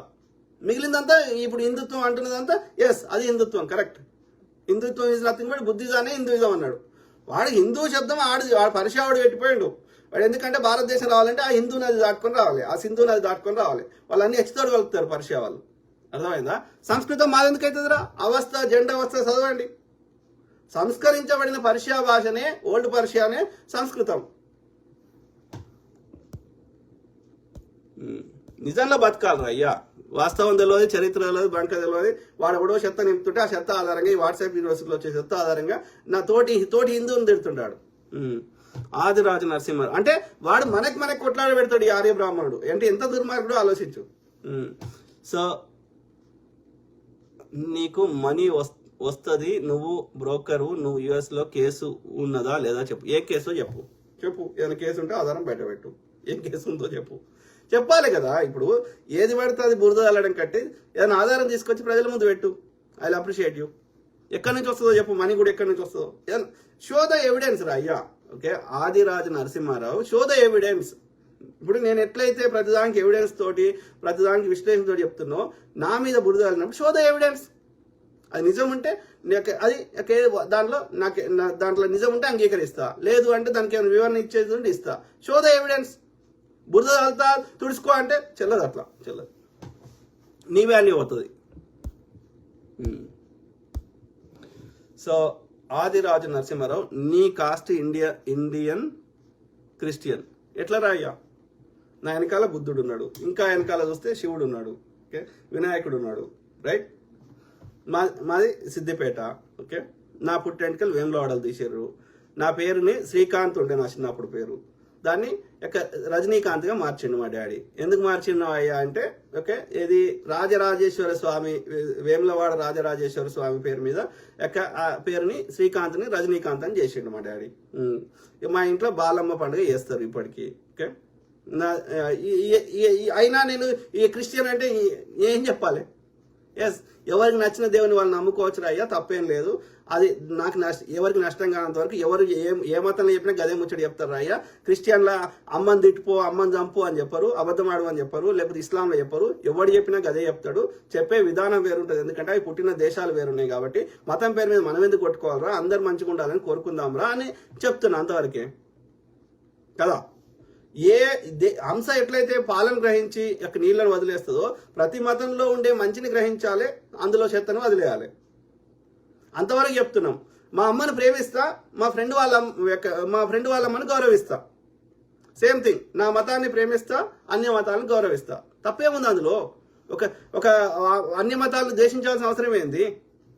మిగిలిందంతా ఇప్పుడు హిందుత్వం అంటున్నదంతా ఎస్ అది హిందుత్వం, కరెక్ట్. హిందుత్వం ఈజ్ నథింగ్ బట్ బుద్ధిజానే హిందూయిజం అన్నాడు. వాడు హిందూ శబ్దం వాడు పరిశావుడు పెట్టిపోయాడు. వాడు ఎందుకంటే భారతదేశం రావాలంటే ఆ హిందూ నది దాటుకొని రావాలి, ఆ సింధు నది దాటుకొని రావాలి. వాళ్ళన్నీ హెచ్చుతోడు కలుపుతారు పర్షియా వాళ్ళు. అర్థమైందా? సంస్కృతం మాదెందుకు అవుతుందిరా? అవస్థ జెండా అవస్థ చదవండి. సంస్కరించబడిన పర్షియా భాషనే, ఓల్డ్ పర్షియానే సంస్కృతం. నిజంగా బతకాలరా అయ్యా. వాస్తవం తెలియదు, చరిత్ర తెలియదు, బంక తెలియదు. వాడు ఎవడో చెత్త నింపుతుంటే ఆ చెత్త ఆధారంగా, ఈ వాట్సాప్ యూనివర్సిటీలో వచ్చే చెత్త ఆధారంగా నా తోటి హిందువుని తిడుతుంటాడు. ఆదిరాజు నరసింహ అంటే వాడు మనకి కొట్లాడ పెడతాడు ఈ ఆర్య బ్రాహ్మణుడు. అంటే ఎంత దుర్మార్గుడు ఆలోచించు. సో నీకు మనీ వస్తుంది, నువ్వు బ్రోకరు, నువ్వు US లో కేసు ఉన్నదా లేదా చెప్పు. ఏ కేసో చెప్పు. ఏదైనా కేసు ఉంటే ఆధారం బయట పెట్టు. ఏం కేసు ఉందో చెప్పాలి కదా. ఇప్పుడు ఏది పడితే అది బురద వెళ్ళడం కట్టి ఏదైనా ఆధారం తీసుకొచ్చి ప్రజల ముందు పెట్టు. I will appreciate you. ఎక్కడి నుంచి వస్తుందో చెప్పు. మనీ కూడా ఎక్కడి నుంచి వస్తుందో షో ద ఎవిడెన్స్ రా అయ్యా. Okay, Adiraju Narasimha Rao show the evidence. ఇప్పుడు నేను ఎట్లయితే ప్రతిదానికి ఎవిడెన్స్ తోటి, ప్రతిదానికి విశ్లేషణ తోటి చెప్తున్నో, నా మీద బురద వెళ్ళినప్పుడు షో ద ఎవిడెన్స్. అది నిజం ఉంటే అది దాంట్లో నిజం ఉంటే అంగీకరిస్తా, లేదు అంటే దానికి ఏమైనా వివరణ ఇచ్చేది ఉంటే ఇస్తా. Show the evidence. బురద వెళ్తా తుడుచుకో అంటే చెల్లదు, అట్లా చెల్లదు. నీ వాల్యూ అవుతుంది. సో ఆదిరాజు నరసింహారావు, నీ కాస్ట్ ఇండియన్ క్రిస్టియన్ ఎట్లా రాయ్యా? నా వెనకాల బుద్ధుడు ఉన్నాడు, ఇంకా వెనకాల చూస్తే శివుడు ఉన్నాడు, ఓకే, వినాయకుడు ఉన్నాడు, రైట్. మాది సిద్దిపేట. ఓకే, నా పుట్టెంటికలు వేములవాడలు తీసారు. నా పేరుని శ్రీకాంత్ ఉండే నా చిన్నప్పుడు పేరు, దాన్ని రజనీకాంత్గా మార్చిండు మా డాడీ. ఎందుకు మార్చిండు అయ్యా అంటే, ఓకే, ఇది రాజరాజేశ్వర స్వామి, వేములవాడ రాజరాజేశ్వర స్వామి పేరు మీద ఆ పేరుని శ్రీకాంత్ని రజనీకాంత్ అని చేసిండు మా డాడీ. మా ఇంట్లో బాలమ్మ పండుగ చేస్తారు ఇప్పటికీ. ఓకే, అయినా నేను ఈ క్రిస్టియన్ అంటే ఏం చెప్పాలి? ఎస్, ఎవరికి నచ్చిన దేవుని వాళ్ళు నమ్ముకోవచ్చు అయ్యా, తప్పేం లేదు. అది నాకు ఎవరికి నష్టం కానంత వరకు ఎవరు ఏ మతంలో చెప్పినా గదే ముచ్చట చెప్తారు అయ్యా. క్రిస్టియన్ల అమ్మని తిట్టుపో, అమ్మని చంపు అని చెప్పరు, అబద్ధం ఆడు అని చెప్పరు, లేకపోతే ఇస్లాంలో చెప్పరు. ఎవడు చెప్పినా గదే చెప్తాడు. చెప్పే విధానం వేరుంటుంది, ఎందుకంటే అవి పుట్టిన దేశాలు వేరున్నాయి కాబట్టి. మతం పేరు మీద మనం ఎందుకు కొట్టుకోవాలరా, అందరు మంచిగా ఉండాలని కోరుకుందాంరా అని చెప్తున్నా, అంతవరకే కదా. ఏ హంస ఎట్లయితే పాలను గ్రహించి యొక్క నీళ్లను వదిలేస్తుందో, ప్రతి మతంలో ఉండే మంచిని గ్రహించాలి, అందులో చెత్తను వదిలేయాలి. అంతవరకు చెప్తున్నాం. మా అమ్మను ప్రేమిస్తా, మా ఫ్రెండ్ వాళ్ళ అమ్మను గౌరవిస్తా. సేమ్ థింగ్, నా మతాన్ని ప్రేమిస్తా, అన్య మతాలను గౌరవిస్తా. తప్పేముంది అందులో? ఒక ఒక అన్య మతాలను ద్వేషించాల్సిన అవసరం ఏంది?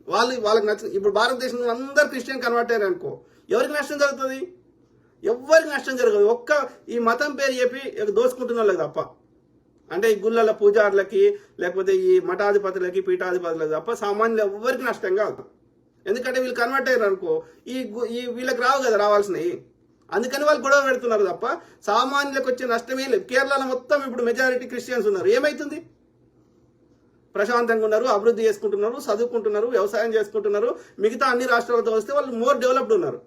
వాళ్ళకి నచ్చిన, ఇప్పుడు భారతదేశంలో అందరు క్రిస్టియన్ కన్వర్ట్ అయ్యారు అనుకో, ఎవరికి నష్టం జరుగుతుంది? ఎవరికి నష్టం జరగదు. ఒక్క ఈ మతం పేరు చెప్పి దోసుకుంటున్న వాళ్ళకి తప్ప, అంటే ఈ గుళ్ళల పూజారులకి లేకపోతే ఈ మఠాధిపతులకి పీఠాధిపతులకి తప్ప సామాన్యులు ఎవరికి నష్టం కాదు. ఎందుకంటే వీళ్ళు కన్వర్ట్ అయ్యారు అనుకో, ఈ వీళ్ళకి రావు కదా రావాల్సినవి. అందుకని వాళ్ళు గొడవ పెడుతున్నారు తప్ప సామాన్యులకు వచ్చే నష్టమే లేదు. కేరళలో మొత్తం ఇప్పుడు మెజారిటీ క్రిస్టియన్స్ ఉన్నారు. ఏమైతుంది? ప్రశాంతంగా ఉన్నారు, అభివృద్ధి చేసుకుంటున్నారు, చదువుకుంటున్నారు, వ్యవసాయం చేసుకుంటున్నారు. మిగతా అన్ని రాష్ట్రాలతో వస్తే వాళ్ళు మోర్ డెవలప్డ్ ఉన్నారు.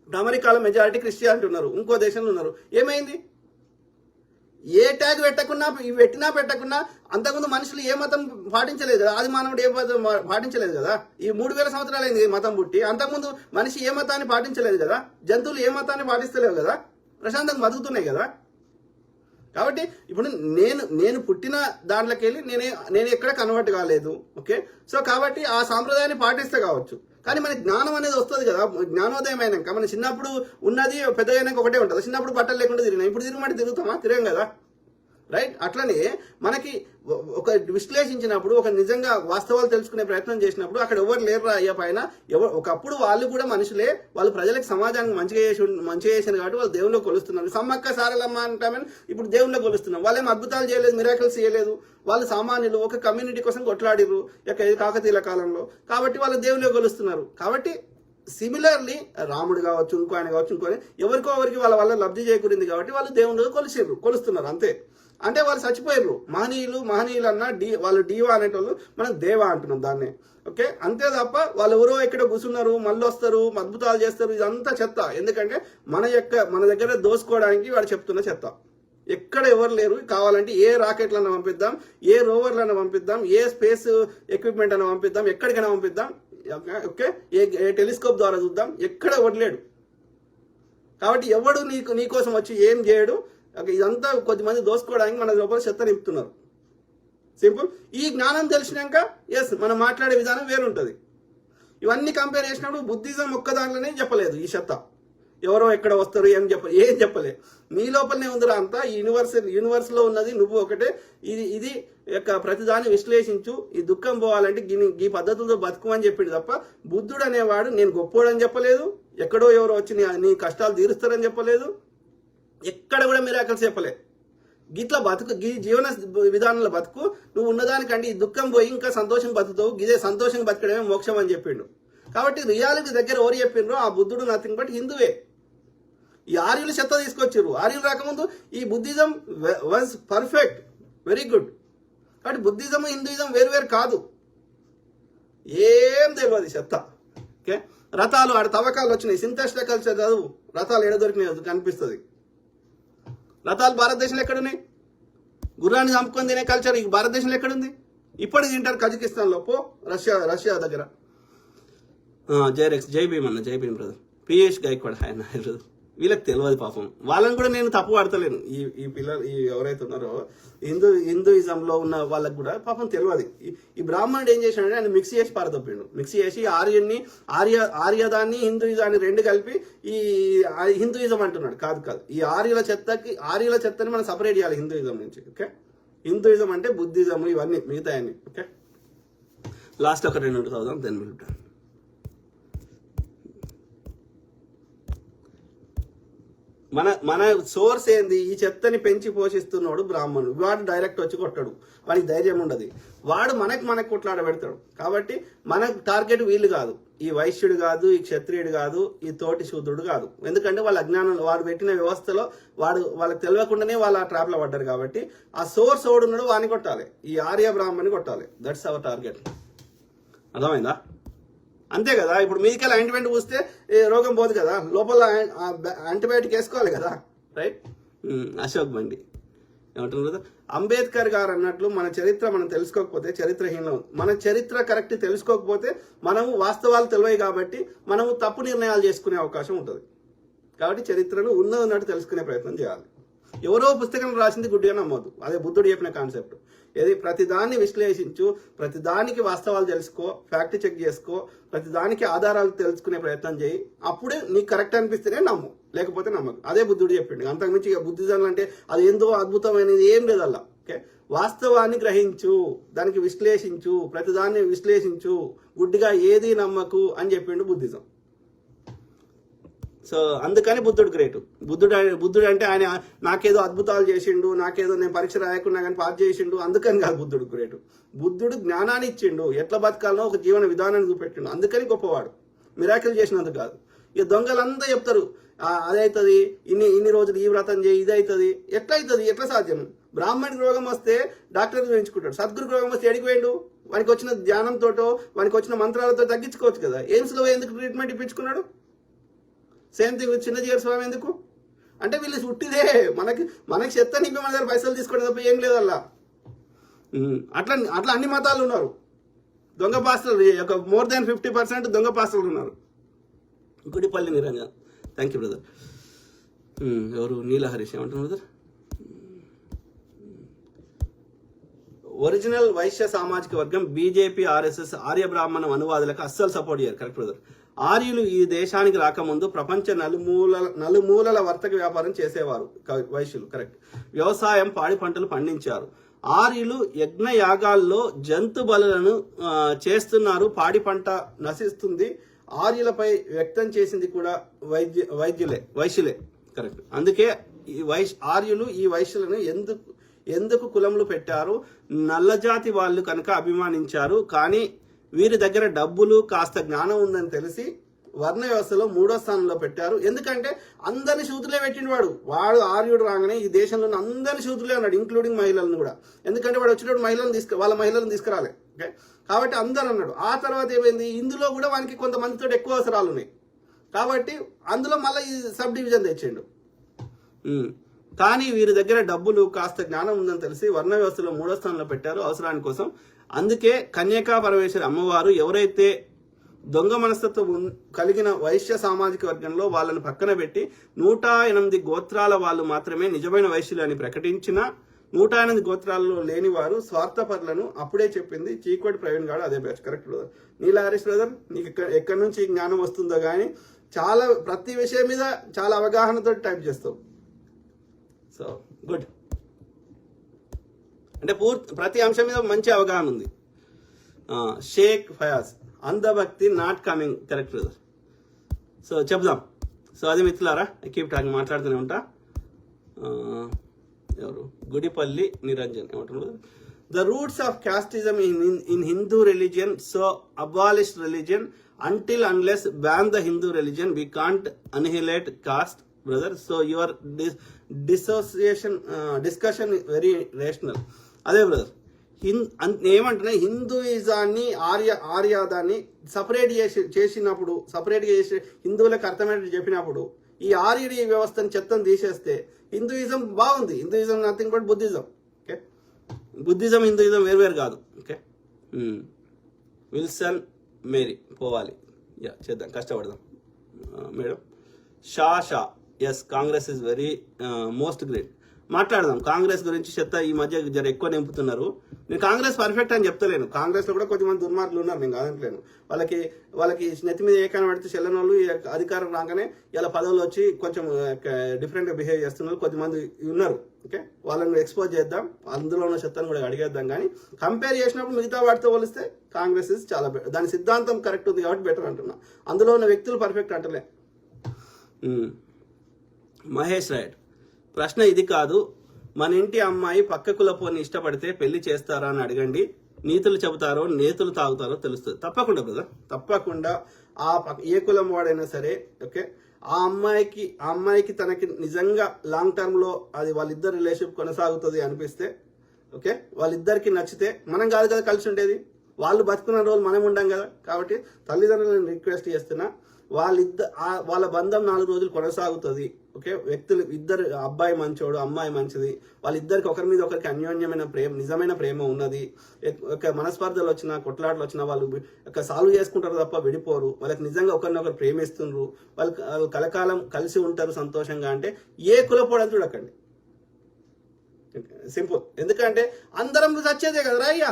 అమెరికాలో మెజారిటీ క్రిస్టియానిటీ ఉన్నారు, ఇంకో దేశంలో ఉన్నారు. ఏమైంది? ఏ ట్యాగ్ పెట్టకున్నా పెట్టకున్నా అంతకుముందు మనుషులు ఏ మతం పాటించలేదు కదా, ఆది మానవుడు ఏ మతం పాటించలేదు కదా. ఈ 3000 సంవత్సరాలు అయింది మతం పుట్టి. అంతకుముందు మనిషి ఏ మతాన్ని పాటించలేదు కదా, జంతువులు ఏ మతాన్ని పాటిస్తలేవు కదా, ప్రశాంతంగా బతుకుతున్నాయి కదా. కాబట్టి ఇప్పుడు నేను పుట్టిన దాంట్లోకి వెళ్ళి నేను ఎక్కడ కన్వర్ట్ కాలేదు. ఓకే, సో కాబట్టి ఆ సాంప్రదాయాన్ని పాటిస్తే కావచ్చు. కానీ మనకి జ్ఞానం అనేది వస్తుంది కదా, జ్ఞానోదయం అయినాక. మన చిన్నప్పుడు ఉన్నది పెద్ద అయినాక ఒకటే ఉంటుంది. చిన్నప్పుడు బట్టలు లేకుండా తిరిగినా, ఇప్పుడు తిరగమంటే తిరుగుతామా? తిరగం కదా, రైట్? అట్లనే మనకి ఒక విశ్లేషించినప్పుడు, ఒక నిజంగా వాస్తవాలు తెలుసుకునే ప్రయత్నం చేసినప్పుడు అక్కడ ఎవరు లేరు అయ్యే పైన. ఒకప్పుడు వాళ్ళు కూడా మనుషులే, వాళ్ళు ప్రజలకు సమాజానికి మంచిగా చేశారు కాబట్టి వాళ్ళు దేవుళ్ళో కొలుస్తున్నారు. సమ్మక్క సారలమ్మ అంటామని ఇప్పుడు దేవుళ్ళో కొలుస్తున్నాం. వాళ్ళేం అద్భుతాలు చేయలేదు, మిరాకిల్స్ చేయలేదు. వాళ్ళు సామాన్యులు, ఒక కమ్యూనిటీ కోసం కొట్లాడిర్రు కాకతీయుల కాలంలో. కాబట్టి వాళ్ళు దేవుళ్ళో కొలుస్తున్నారు. కాబట్టి సిమిలర్లీ రాముడు కావచ్చు, ఇంకో ఆయన కావచ్చు, ఇంకో ఎవరికి వాళ్ళ వల్ల లబ్ధి చేకూరింది కాబట్టి వాళ్ళు దేవుళ్ళో కొలుస్తున్నారు అంతే. అంటే వాళ్ళు చచ్చిపోయారు. మహనీయులు అన్న వాళ్ళు డీవా అనేటోళ్ళు, మనం దేవా అంటున్నాం దాన్నే. ఓకే, అంతే తప్ప వాళ్ళు ఎవరో ఎక్కడ కూర్చున్నారు, మళ్ళీ వస్తారు, అద్భుతాలు చేస్తారు, ఇదంతా చెత్త. ఎందుకంటే మన దగ్గర దోసుకోవడానికి వాడు చెప్తున్న చెత్త. ఎక్కడ ఎవరు లేరు. కావాలంటే ఏ రాకెట్లన్నా పంపిద్దాం, ఏ రోవర్లన్నా పంపిద్దాం, ఏ స్పేస్ ఎక్విప్మెంట్ అన్నా పంపిద్దాం, ఎక్కడికైనా పంపిద్దాం. ఓకే, ఏ టెలిస్కోప్ ద్వారా చూద్దాం, ఎక్కడ వదిలేడు. కాబట్టి ఎవడు నీకోసం వచ్చి ఏం చేయడు. ఇదంతా కొద్దిమంది దోసుకోవడానికి మన లోపల చెత్త నింపుతున్నారు. సింపుల్. ఈ జ్ఞానం తెలిసినాక ఎస్ మనం మాట్లాడే విధానం వేరుంటుంది. ఇవన్నీ కంపేర్ చేసినప్పుడు బుద్ధిజం ఒక్క దాంట్లోనే చెప్పలేదు ఈ చెత్త. ఎవరో ఎక్కడ వస్తారు ఏం చెప్పలే. నీ లోపలనే ఉందిరా అంతా. యూనివర్స్ లో ఉన్నది నువ్వు ఒకటే. ఇది యొక్క ప్రతిదాన్ని విశ్లేషించు. ఈ దుఃఖం పోవాలంటే ఈ పద్ధతులతో బతుకు అని చెప్పిండు తప్ప బుద్ధుడు అనేవాడు నేను గొప్పోడని చెప్పలేదు. ఎక్కడో ఎవరో వచ్చి నీ కష్టాలు తీరుస్తారని చెప్పలేదు. ఎక్కడ కూడా మిరాకిల్స్ చెప్పలే. గిట్లా బతుకు, గీ జీవన విధానంలో బతుకు. నువ్వు ఉన్నదానికంటే ఈ దుఃఖం పోయి ఇంకా సంతోషం బతుకుతావు. ఇదే సంతోషంగా బతకడమే మోక్షం అని చెప్పిండు. కాబట్టి రియాలిటీ దగ్గర ఎవరు చెప్పిండ్రో ఆ బుద్ధుడు నథింగ్ బట్ హిందువే. ఈ ఆర్యులు చెత్త తీసుకొచ్చారు. ఆర్యులు రాకముందు ఈ Buddhism was perfect, very good. కాబట్టి బుద్ధిజం హిందూయిజం వేరు కాదు. ఏం తెలియదు చెత్త. ఓకే, రథాలు ఆడ తవ్వకాలు వచ్చినాయి. సింథెస్టిక్ కల్చర్ చదువు, రథాలు ఎడ దొరికినాయి కనిపిస్తుంది. రథాలు భారతదేశంలో ఎక్కడున్నాయి? గుర్రాన్ని చంపుకొని తినే కల్చర్ ఈ భారతదేశంలో ఎక్కడుంది? ఇప్పటికి తింటారు కజకిస్తాన్లో. పో రష్యా దగ్గర. జై భీమ్ అన్న, జై భీమ్ బ్రదర్. పిఎస్ గైక్వాడ్ ఆయన బ్రదర్. వీళ్ళకి తెలియదు పాపం. వాళ్ళని కూడా నేను తప్పు పడతలేను. ఈ పిల్లలు ఎవరైతే ఉన్నారో హిందూయిజంలో ఉన్న వాళ్ళకి కూడా పాపం తెలియదు. ఈ బ్రాహ్మణుడు ఏం చేశాడంటే ఆయన మిక్స్ చేసి పారదొప్పిండు. మిక్స్ చేసి ఆర్యదాన్ని హిందూయిజాన్ని రెండు కలిపి ఈ హిందూయిజం అంటున్నాడు. కాదు, ఈ ఆర్యుల చెత్తని మనం సపరేట్ చేయాలి హిందూయిజం నుంచి. ఓకే, హిందూయిజం అంటే బుద్ధిజం ఇవన్నీ మిగతా అన్ని. ఓకే, లాస్ట్ ఒక 2 చదువుదాం, దెన్ విల్ డన్. మన సోర్స్ ఏంది? ఈ చెత్తని పెంచి పోషిస్తున్నాడు బ్రాహ్మణుడు. వాడు డైరెక్ట్ వచ్చి కొట్టాడు, వాడికి ధైర్యం ఉండదు. వాడు మనకు కొట్లాడ పెడతాడు. కాబట్టి మన టార్గెట్ వీళ్ళు కాదు, ఈ వైశ్యుడు కాదు, ఈ క్షత్రియుడు కాదు, ఈ తోటి శూద్రుడు కాదు. ఎందుకంటే వాళ్ళ అజ్ఞానంలో వాడు పెట్టిన వ్యవస్థలో వాళ్ళకి తెలియకుండానే వాళ్ళు ఆ ట్రాప్ లో పడ్డారు. కాబట్టి ఆ సోర్స్ ఓడున్నాడు, వాడిని కొట్టాలి. ఈ ఆర్య బ్రాహ్మణ్ని కొట్టాలి. That's our target. అర్థమైందా? అంతే కదా. ఇప్పుడు మీదికెళ్ళి యాంటీబయాటిక్ పూస్తే రోగం పోదు కదా, లోపల యాంటీబయాటిక్ వేసుకోవాలి కదా, రైట్? అశోక్ బండి ఏమంటున్నారు కదా, అంబేద్కర్ గారు అన్నట్లు మన చరిత్ర మనం తెలుసుకోకపోతే చరిత్రహీనం. మన చరిత్ర కరెక్ట్ తెలుసుకోకపోతే మనము వాస్తవాలు తెలివై కాబట్టి మనము తప్పు నిర్ణయాలు చేసుకునే అవకాశం ఉంటుంది. కాబట్టి చరిత్రను ఉన్నట్టు తెలుసుకునే ప్రయత్నం చేయాలి. ఎవరో పుస్తకం రాసింది గుడ్డిగా నమ్మొద్దు. అదే బుద్ధుడు చెప్పిన కాన్సెప్ట్. ఏది ప్రతిదాన్ని విశ్లేషించు, ప్రతిదానికి వాస్తవాలు తెలుసుకో, ఫ్యాక్ట్ చెక్ చేసుకో, ప్రతిదానికి ఆధారాలు తెలుసుకునే ప్రయత్నం చేయి. అప్పుడే నీకు కరెక్ట్ అనిపిస్తేనే నమ్ము, లేకపోతే నమ్మకు. అదే బుద్ధుడు చెప్పిండు. అంతకుమించి ఇక బుద్ధిజం అంటే అది ఏందో అద్భుతమైనది ఏం లేదు అలా. ఓకే, వాస్తవాన్ని గ్రహించు, దానికి విశ్లేషించు, ప్రతిదాన్ని విశ్లేషించు, గుడ్డిగా ఏది నమ్మకు అని చెప్పిండు బుద్ధిజం. సో అందుకని బుద్ధుడు గ్రేట్. బుద్ధుడు అంటే ఆయన నాకేదో అద్భుతాలు చేసిండు, నాకేదో నేను పరీక్ష రాయకుండా కానీ పాస్ చేసిండు, అందుకని కాదు బుద్ధుడు గ్రేట్. బుద్ధుడు జ్ఞానాన్ని ఇచ్చిండు, ఎట్లా బతకాలనో ఒక జీవన విధానాన్ని చూపెట్టిండు, అందుకని గొప్పవాడు. మిరాకిల్ చేసినందుకు కాదు. ఇక దొంగలంతా చెప్తారు అదవుతుంది, ఇన్ని రోజులు ఈ వ్రతం చేయి, ఇది అవుతుంది. ఎట్లా అవుతుంది, ఎట్లా సాధ్యం? బ్రాహ్మణికి రోగం వస్తే డాక్టర్ చూపించుకుంటాడు, సద్గురు రోగం వస్తే ఎడిగిపోయిండు, వానికి వచ్చిన ధ్యానంతోటో వానికి వచ్చిన మంత్రాలతో తగ్గించుకోవచ్చు కదా. ఎయిమ్స్లో ఎందుకు ట్రీట్మెంట్ ఇప్పించుకున్నాడు? సేమ్ థింగ్ చిన్నజీయర్ స్వామి ఎందుకు అంటే వీళ్ళు చుట్టిదే మనకి చెత్త నింపి మన దగ్గర పైసలు తీసుకోవడం తప్ప ఏం లేదు అలా. అట్లా అట్లా అన్ని మతాలు ఉన్నారు. దొంగ పాస్టర్లు ఒక మోర్ దాన్ 50% దొంగ పాస్టర్లు ఉన్నారు. Gudipalli Niranjan, thank you brother. ఎవరు నీల హరీష్ ఏమంటారు బ్రదర్? ఒరిజినల్ వైశ్య సామాజిక వర్గం బీజేపీ, ఆర్ఎస్ఎస్, ఆర్య బ్రాహ్మణం అనువాదులకు అస్సలు సపోర్ట్ చేయరు. Correct brother. ఆర్యులు ఈ దేశానికి రాకముందు ప్రపంచ నలుమూలల వర్తక వ్యాపారం చేసేవారు వైశ్యులు. కరెక్ట్. వ్యవసాయం, పాడి పంటలు పండించారు. ఆర్యులు యజ్ఞ యాగాల్లో జంతు బలులను చేస్తున్నారు. పాడి పంట నశిస్తుంది. ఆర్యులపై వ్యక్తం చేసింది కూడా వైశ్యులే. కరెక్ట్. అందుకే ఆర్యులు ఈ వైశ్యులను ఎందుకు కులములు పెట్టారు? నల్లజాతి వాళ్ళు కనుక అభిమానించారు. కానీ వీరి దగ్గర డబ్బులు, కాస్త జ్ఞానం ఉందని తెలిసి వర్ణ వ్యవస్థలో 3వ స్థానంలో పెట్టారు. ఎందుకంటే అందరిని శూద్రులే పెట్టిండు వాడు ఆర్యుడు రాగానే ఈ దేశంలో అందరిని శూద్రులే అన్నాడు, ఇంక్లూడింగ్ మహిళలను కూడా. ఎందుకంటే వాడు వచ్చినప్పుడు వాళ్ళ మహిళలను తీసుకురాలే. ఓకే, కాబట్టి అందరూ అన్నాడు. ఆ తర్వాత ఏమైంది, ఇందులో కూడా వానికి కొంతమందితో ఎక్కువ అవసరాలు ఉన్నాయి కాబట్టి అందులో మళ్ళీ ఈ సబ్ డివిజన్ తెచ్చిండు. కానీ వీరి దగ్గర డబ్బులు, కాస్త జ్ఞానం ఉందని తెలిసి వర్ణ వ్యవస్థలో 3వ స్థానంలో పెట్టారు అవసరాని కోసం. అందుకే కన్యకా పరమేశ్వరి అమ్మవారు ఎవరైతే దొంగ మనస్తత్వం కలిగిన వైశ్య సామాజిక వర్గంలో వాళ్ళని పక్కన పెట్టి 108 గోత్రాల వాళ్ళు మాత్రమే నిజమైన వైశ్యులు అని ప్రకటించిన 108 గోత్రాలలో లేని వారు స్వార్థపరులను అప్పుడే చెప్పింది చీకోటి ప్రవీణ్ గారు. అదే బ్యాచ్. Correct brother. నీలా హరీష్ బ్రదర్, నీకు ఎక్కడి నుంచి జ్ఞానం వస్తుందో కానీ చాలా ప్రతి విషయం మీద చాలా అవగాహనతో టైప్ చేస్తావు. So good. అంటే ప్రతి అంశం మీద మంచి అవగాహన ఉంది. షేక్ ఫయాజ్, అంధభక్తి not coming. Correct brother. So చెప్దాం. సో అది మిత్రులారా, కీప్ టాకింగ్, మాట్లాడుతూనే ఉంటా. ఎవరు? గుడిపల్లి నిరంజన్ ఏమంటున్నారు? The roots of casteism in Hindu religion, so abolish religion until unless ban the Hindu religion we can't annihilate caste brother. So your discussion very rational. అదే brother, ఏమంటున్నా హిందూయిజాన్ని ఆర్యాదాన్ని separate చేసినప్పుడు, సపరేట్గా చేసి హిందువులకు అర్థమయ్యేట్టు చెప్పినప్పుడు ఈ ఆర్యుడి వ్యవస్థను చెత్తను తీసేస్తే హిందూయిజం బాగుంది. Hinduism nothing but Buddhism. Okay, Buddhism Hinduism వేరువేరు కాదు. ఓకే, విల్సన్ మేరీ పోవాలి. చేద్దాం, కష్టపడదాం మేడం. షా ఎస్, Congress is very most great. మాట్లాడదాం కాంగ్రెస్ గురించి. చెత్త ఈ మధ్య జర ఎక్కువ నింపుతున్నారు. నేను కాంగ్రెస్ పర్ఫెక్ట్ అని చెప్తలేను. కాంగ్రెస్లో కూడా కొంతమంది దుర్మార్గులు ఉన్నారు, నేను కాదంటలేను. వాళ్ళకి నెత్తి మీద ఏకాన్ని పడితే చెల్లని వాళ్ళు అధికారం రాగానే ఇలా పదవులు వచ్చి కొంచెం డిఫరెంట్గా బిహేవ్ చేస్తున్నారు కొంతమంది ఉన్నారు. ఓకే, వాళ్ళని ఎక్స్పోజ్ చేద్దాం, అందులో ఉన్న చెత్తను కూడా అడిగేద్దాం. కానీ కంపేర్ చేసినప్పుడు మిగతా వాటితో పోలిస్తే కాంగ్రెస్ ఇస్ చాలా బెటర్. దాని సిద్ధాంతం కరెక్ట్ ఉంది కాబట్టి బెటర్ అంటున్నా. అందులో ఉన్న వ్యక్తులు పర్ఫెక్ట్ అంటలే. మహేష్ రాయడ్, ప్రశ్న ఇది కాదు, మన ఇంటి అమ్మాయి పక్క కులపోని ఇష్టపడితే పెళ్లి చేస్తారా అని అడగండి. నీతులు చెబుతారో నేతులు తాగుతారో తెలుస్తుంది. తప్పకుండా బ్రదర్, తప్పకుండా. ఏ కులం వాడైనా సరే ఓకే, ఆ అమ్మాయికి తనకి నిజంగా లాంగ్ టర్మ్ లో అది వాళ్ళిద్దరు రిలేషన్షిప్ కొనసాగుతుంది అనిపిస్తే ఓకే, వాళ్ళిద్దరికి నచ్చితే మనం కాదు కదా కలిసి ఉండేది, వాళ్ళు బతుకున్న రోజులు మనం ఉండం కదా. కాబట్టి తల్లిదండ్రులను రిక్వెస్ట్ చేస్తున్నా, వాళ్ళ బంధం 4 రోజులు కొనసాగుతుంది. ఓకే, వ్యక్తులు ఇద్దరు, అబ్బాయి మంచోడు, అమ్మాయి మంచిది, వాళ్ళిద్దరికి ఒకరి మీద ఒకరికి అన్యోన్యమైన ప్రేమ, నిజమైన ప్రేమ ఉన్నది. ఒక మనస్పర్ధలు వచ్చినా, కొట్లాటలు వచ్చినా వాళ్ళు సాల్వ్ చేసుకుంటారు తప్ప విడిపోరు. వాళ్ళకి నిజంగా ఒకరినొకరు ప్రేమిస్తుండ్రు, వాళ్ళు కలకాలం కలిసి ఉంటారు సంతోషంగా. అంటే ఏ కులపోవడం చూడకండి. సింపుల్. ఎందుకంటే అందరం చచ్చేదే కదరా అయ్యా.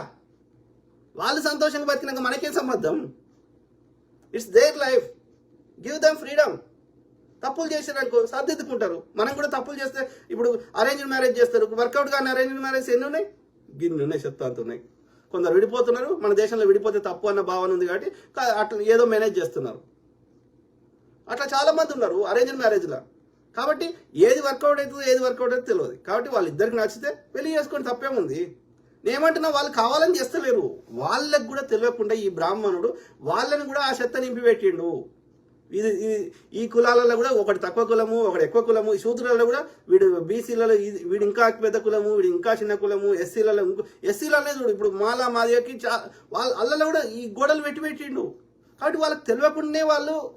వాళ్ళు సంతోషంగా బతికినాక మనకేం సంబంధం? It's their life, give them freedom. తప్పులు చేసారనుకో సర్దిద్దుకుంటారు. మనం కూడా తప్పులు చేస్తే ఇప్పుడు అరేంజ్డ్ మ్యారేజ్ చేస్తారు. వర్కౌట్ కానీ అరేంజ్డ్ మ్యారేజ్ ఎన్ని ఉన్నాయి? గిన్ని ఉన్నాయి, చెత్త ఉన్నాయి. కొందరు విడిపోతున్నారు. మన దేశంలో విడిపోతే తప్పు అన్న భావన ఉంది కాబట్టి అట్లా ఏదో మేనేజ్ చేస్తున్నారు. అట్లా చాలా మంది ఉన్నారు అరేంజ్డ్ మ్యారేజ్లో. కాబట్టి ఏది వర్కౌట్ అవుతుందో ఏది వర్కౌట్ అవుతుందో తెలియదు. కాబట్టి వాళ్ళిద్దరికి నచ్చితే పెళ్లి చేసుకొని తప్పేముంది? నేనేమంటున్నా, వాళ్ళు కావాలని చేస్తలేరు. వాళ్ళకు కూడా తెలియకుండా ఈ బ్రాహ్మణుడు వాళ్ళని కూడా ఆ చెత్త నింపి పెట్టిండు. ఇది ఈ కులాలలో కూడా ఒకటి తక్కువ కులము, ఒకటి ఎక్కువ కులము. ఈ శూద్రులలో కూడా వీడు బీసీలలో వీడు ఇంకా పెద్ద కులము, వీడు ఇంకా చిన్న కులము. ఎస్సీలలో చూడు ఇప్పుడు మాలా మాదిగకి వాళ్ళ అల్లలో కూడా ఈ గోడలు పెట్టిండు. కాబట్టి వాళ్ళకి తెలియకుండానే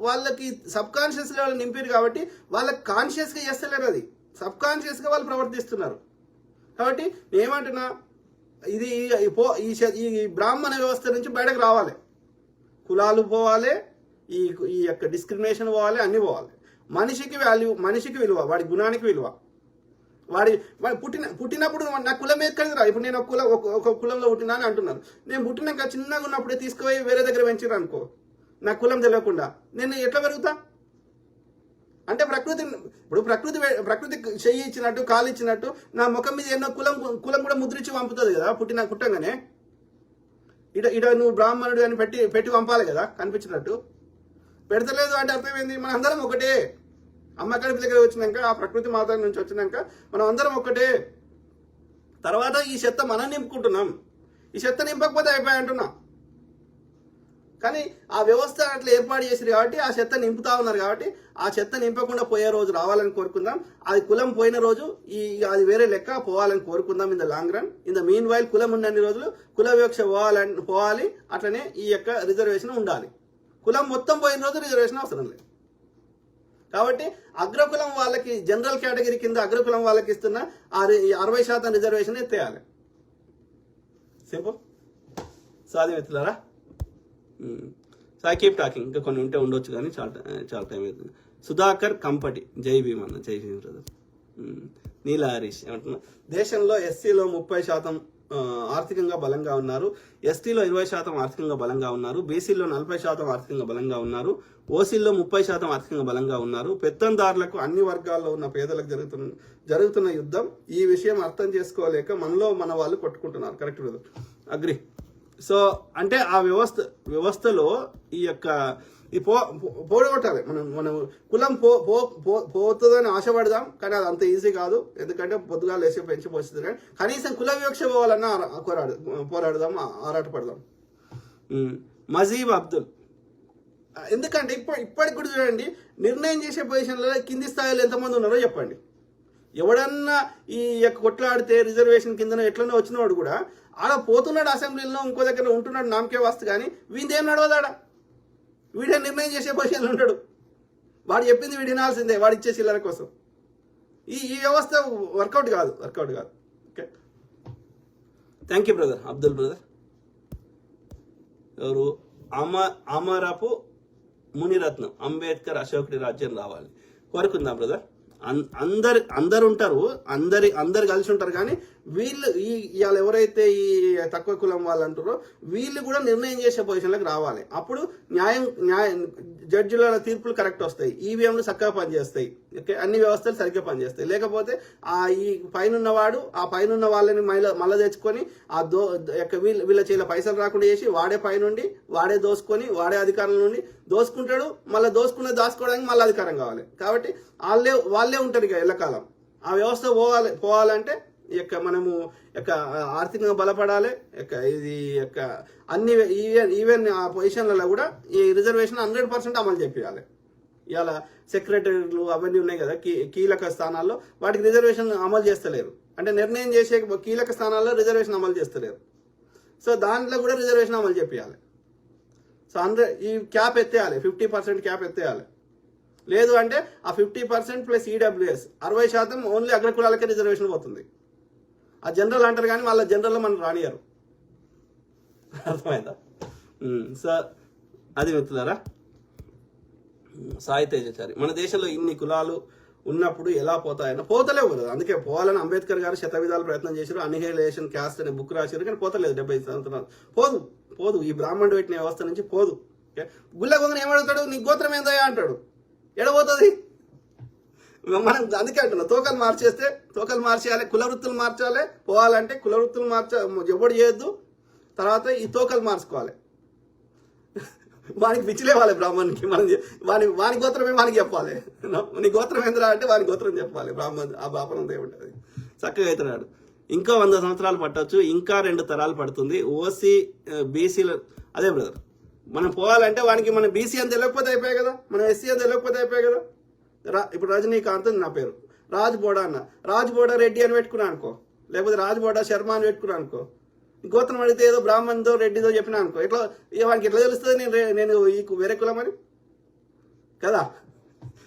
వాళ్ళకి సబ్ కాన్షియస్ లెవెల్ నింపారు. కాబట్టి వాళ్ళకి కాన్షియస్గా చేస్తలేరు, అది సబ్ కాన్షియస్గా వాళ్ళు ప్రవర్తిస్తున్నారు. కాబట్టి నేనేమంటున్నా, ఇది ఈ బ్రాహ్మణ వ్యవస్థ నుంచి బయటకు రావాలి. కులాలు పోవాలి, ఈ యొక్క డిస్క్రిమినేషన్ పోవాలి, అన్నీ పోవాలి. మనిషికి వాల్యూ, మనిషికి విలువ, వాడి గుణానికి విలువ. వాడి పుట్టినప్పుడు నా కులం ఎక్కడికి రా. ఇప్పుడు నేను ఒక కులంలో పుట్టినా అని అంటున్నాను. నేను పుట్టినాక చిన్నగా ఉన్నప్పుడే తీసుకుపోయి వేరే దగ్గర పెంచారు అనుకో, నా కులం తెలియకుండా నేను ఎట్లా పెరుగుతా? అంటే ప్రకృతి చెయ్యి ఇచ్చినట్టు, కాలు ఇచ్చినట్టు నా ముఖం మీద ఎన్నో కులం కూడా ముద్రించి పంపుతుంది కదా పుట్టంగానే. ఇడ నువ్వు బ్రాహ్మణుడు అని పెట్టి పంపాలి కదా కనిపించినట్టు. పెడతలేదు అంటే అర్థమైంది, మన అందరం ఒకటే. అమ్మ కడుపు దగ్గర వచ్చినాక, ఆ ప్రకృతి మాత నుంచి వచ్చినాక మనం అందరం ఒకటే. తర్వాత ఈ చెత్త మనం నింపుకుంటున్నాం. ఈ చెత్త నింపకపోతే అయిపోయి అంటున్నా. కానీ ఆ వ్యవస్థ అట్లా ఏర్పాటు చేసారు కాబట్టి ఆ చెత్త నింపుతా ఉన్నారు. కాబట్టి ఆ చెత్త నింపకుండా పోయే రోజు రావాలని కోరుకుందాం. అది కులం పోయిన రోజు అది వేరే లెక్క పోవాలని కోరుకుందాం. In the long run. In the mean while కులం ఉన్నన్ని రోజులు కుల వివక్ష పోవాలి. అట్లనే ఈ యొక్క రిజర్వేషన్ ఉండాలి. కులం మొత్తం పోయిన రోజు రిజర్వేషన్ అవసరం లేదు. కాబట్టి అగ్రకులం వాళ్ళకి, జనరల్ కేటగిరీ కింద అగ్రకులం వాళ్ళకి ఇస్తున్న 60% రిజర్వేషన్ ఎత్తేయాలి. సింపుల్. సాధ్యం ఎత్తులారా. So I keep talking. ఇంకా కొన్ని ఉంటే ఉండొచ్చు కానీ చాలా టైం అవుతుంది. సుధాకర్ కంపటి, జై భీమ్ అన్న. జై భీమ్ బ్రదర్. నీలా హరీష్ ఏమంటున్నా, దేశంలో ఎస్సీలో 30% ఆర్థికంగా బలంగా ఉన్నారు, ఎస్టీలో 20% ఆర్థికంగా బలంగా ఉన్నారు, బీసీలో 40% ఆర్థికంగా బలంగా ఉన్నారు, ఓసీల్లో 30% ఆర్థికంగా బలంగా ఉన్నారు. పెత్తందారులకు, అన్ని వర్గాల్లో ఉన్న పేదలకు జరుగుతున్న యుద్ధం. ఈ విషయం అర్థం చేసుకోలేక మనలో మన వాళ్ళు కొట్టుకుంటున్నారు. Correct brother, agri. సో అంటే ఆ వ్యవస్థలో ఈ యొక్క పోడగొట్టాలి. మనం కులం పోతుందని ఆశపడదాం, కానీ అది అంత ఈజీ కాదు. ఎందుకంటే పొద్దుగా లేచి పెంచి పోస్తుంది. కానీ కనీసం కుల వివక్ష పోవాలన్నా పోరాడదాం, ఆరాటపడదాం. మజీబ్ అబ్దుల్, ఎందుకంటే ఇప్పటికి కూడా చూడండి, నిర్ణయం చేసే పొజిషన్లో కింది స్థాయిలో ఎంతమంది ఉన్నారో చెప్పండి. ఎవడన్నా ఈ యొక్క కొట్లాడితే రిజర్వేషన్ కింద ఎట్లనో వచ్చినవాడు కూడా ఆడ పోతున్నాడు, అసెంబ్లీలో ఇంకో దగ్గర ఉంటున్నాడు, నామకే వస్తు. కానీ వీందేం నడవదాడ, వీడే నిర్ణయం చేసే పొజిషన్లో ఉంటాడు. వాడు చెప్పింది వీడు వినాల్సిందే, వాడు ఇచ్చే చిల్లర కోసం. ఈ వ్యవస్థ వర్కౌట్ కాదు. Okay, thank you brother. Abdul brother ఎవరు? అమరపు మునిరత్నం, అంబేద్కర్ అశోకుడి రాజ్యం రావాలి కోరుకుందాం బ్రదర్. అందరు ఉంటారు, అందరు కలిసి ఉంటారు. కానీ వీళ్ళు ఇవాళ ఎవరైతే ఈ తక్కువ కులం వాళ్ళు అంటారో వీళ్ళు కూడా నిర్ణయం చేసే పొజిషన్లకు రావాలి. అప్పుడు న్యాయం జడ్జిల తీర్పులు కరెక్ట్ వస్తాయి, ఈవీఎంలు చక్కగా పనిచేస్తాయి, ఓకే, అన్ని వ్యవస్థలు సరిగ్గా పనిచేస్తాయి. లేకపోతే ఈ పైనున్నవాడు ఆ పైనున్న వాళ్ళని మళ్ళీ తెచ్చుకొని వీళ్ళ చేల పైసలు రాకుండా చేసి వాడే పైనుండి వాడే దోసుకొని వాడే అధికారుల నుండి దోసుకుంటాడు. మళ్ళీ దాచుకోవడానికి మళ్ళీ అధికారం కావాలి. కాబట్టి వాళ్ళే ఉంటారు ఇక ఎల్లకాలం. ఆ వ్యవస్థ పోవాలంటే మనము ఆర్థికంగా బలపడాలి. ఇది అన్ని ఈవెన్ ఆ పొజిషన్లలో కూడా ఈ రిజర్వేషన్ 100% అమలు చేయాలి. ఇవాళ సెక్రటరీలు అవన్నీ ఉన్నాయి కదా కీలక స్థానాల్లో, వాటికి రిజర్వేషన్ అమలు చేస్తలేరు. అంటే నిర్ణయం చేసే కీలక స్థానాల్లో రిజర్వేషన్ అమలు చేస్తలేరు. సో దాంట్లో కూడా రిజర్వేషన్ అమలు చేయాలి. సో ఈ క్యాప్ ఎత్తేయాలి, 50% క్యాప్ ఎత్తేయాలి. లేదు అంటే ఆ 50% ప్లస్ ఈడబ్ల్యూఎస్ 60% ఓన్లీ అగ్రకులాలకే రిజర్వేషన్ పోతుంది. ఆ జనరల్ అంటారు కానీ వాళ్ళ జనరల్లో మనం రానియరు. అర్థమైందా? సో అది మిత్రులారా. సాయి తేజచారి, మన దేశంలో ఇన్ని కులాలు ఉన్నప్పుడు ఎలా పోతాయన్న పోతలేవు కదా. అందుకే పోవాలని అంబేద్కర్ గారు శతవిధాలు ప్రయత్నం చేశారు. అనిహిలేషన్ క్యాస్ట్ అనే బుక్ రాశారు, కానీ పోతలేదు. 70 సంవత్సరాలు పోదు ఈ బ్రాహ్మణుడు పెట్టిన వ్యవస్థ నుంచి పోదు. గుళ్ళ కొంగని ఏమడుగుతాడు, నీ గోత్రం ఏందయ్యా అంటాడు. ఎడబోతుంది మనం. అందుకే అంటున్నా, తోకలు మార్చేయాలి, కుల వృత్తులు మార్చాలి. పోవాలంటే కుల వృత్తులు ఎవడు చేయొద్దు. తర్వాత ఈ తోకలు మార్చుకోవాలి. వానికి పిచ్చిలేవాలి బ్రాహ్మణ్కి. మనం వాని గోత్రమే వానికి చెప్పాలి. నీ గోత్రం ఏంద్రా అంటే వాని గోత్రం చెప్పాలి. ఆ బాపనం ఏముంటుంది, చక్కగా అవుతున్నాడు. ఇంకా 100 సంవత్సరాలు పట్టవచ్చు, ఇంకా 2 తరాలు పడుతుంది. ఓసీ బీసీలు అదే బ్రదర్. మనం పోవాలంటే వానికి మనం బీసీ అని తెలియకపోతే అయిపోయాయి కదా, మనం ఎస్సీ అని తెలియకపోతే అయిపోయాయి కదా. ఇప్పుడు రజనీకాంత్ నా పేరు, రాజ్ బోడా అన్న, రాజ్ బోడా రెడ్డి అని పెట్టుకున్నా అనుకో, లేకపోతే రాజ్ బోడా శర్మ అని పెట్టుకున్నా అనుకో, గోత్రం అడిగితే ఏదో బ్రాహ్మణ్తో రెడ్డితో చెప్పినా అనుకో, ఇట్లా వానికి ఎట్లా తెలుస్తుంది నేను ఈ వేరే కులమని కదా.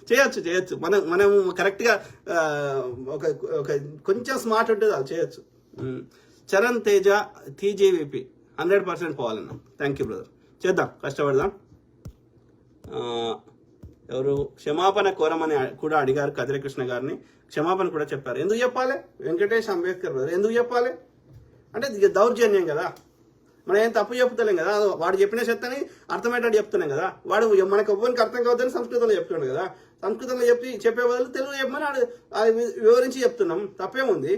చేయొచ్చు. మనం కరెక్ట్గా ఒక కొంచెం స్మార్ట్ ఉంటుంది, అది చేయొచ్చు. చరణ్ తేజ TJVP 100% పోవాలన్నా. Thank you brother. చేద్దాం, కష్టపడదాం. ఎవరు క్షమాపణ కోరమని కూడా అడిగారు కదిరికృష్ణ గారిని. క్షమాపణ కూడా చెప్పారు. ఎందుకు చెప్పాలి? వెంకటేష్ అంబేద్కర్ బ్రదర్ ఎందుకు చెప్పాలి అంటే ఇది దౌర్జన్యం కదా. మనం ఏం తప్పు చెప్తలేం కదా, వాడు చెప్పిన చెత్తని అర్థమయ్యేటట్టు చెప్తున్నాం కదా. వాడు మనకు ఎవ్వరికి అర్థం కావద్దని సంస్కృతంలో చెప్తున్నాడు కదా. సంస్కృతంలో చెప్పే బదులు తెలుగు చెప్పమని అది వివరించి చెప్తున్నాం. తప్పేముంది?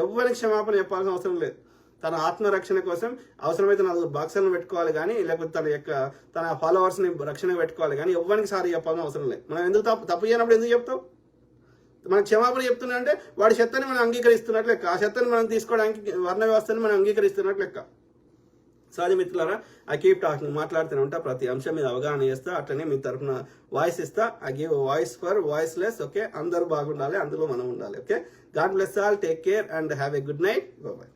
ఎవ్వరికి క్షమాపణ చెప్పాల్సిన అవసరం లేదు. తన ఆత్మరక్షణ కోసం అవసరమైతే 4 బాక్సర్లను పెట్టుకోవాలి కానీ, లేకపోతే తన ఫాలోవర్స్ని రక్షణ పెట్టుకోవాలి కానీ ఎవ్వరికి సారీ చెప్పాల్సిన అవసరం లేదు. మనం ఎందుకు తప్పు చేయనప్పుడు ఎందుకు చెప్తావు? మనం క్షమాపణ చెప్తున్నా అంటే వాడి చెత్తని మనం అంగీకరిస్తున్నట్లు లెక్క. ఆ చెత్తని మనం తీసుకోవడానికి వర్ణ వ్యవస్థని మనం అంగీకరిస్తున్నట్లు లెక్క. సో అది మిత్రులారా, ఐ కీప్ టాకింగ్, మాట్లాడుతూనే ఉంటా. ప్రతి అంశం మీద అవగాహన చేస్తా, అట్లనే మీ తరఫున వాయిస్ ఇస్తా. I give voice for voiceless. Okay, అందరూ బాగుండాలి, అందులో మనం ఉండాలి. Okay, God bless all, take care and have a good night. Bye.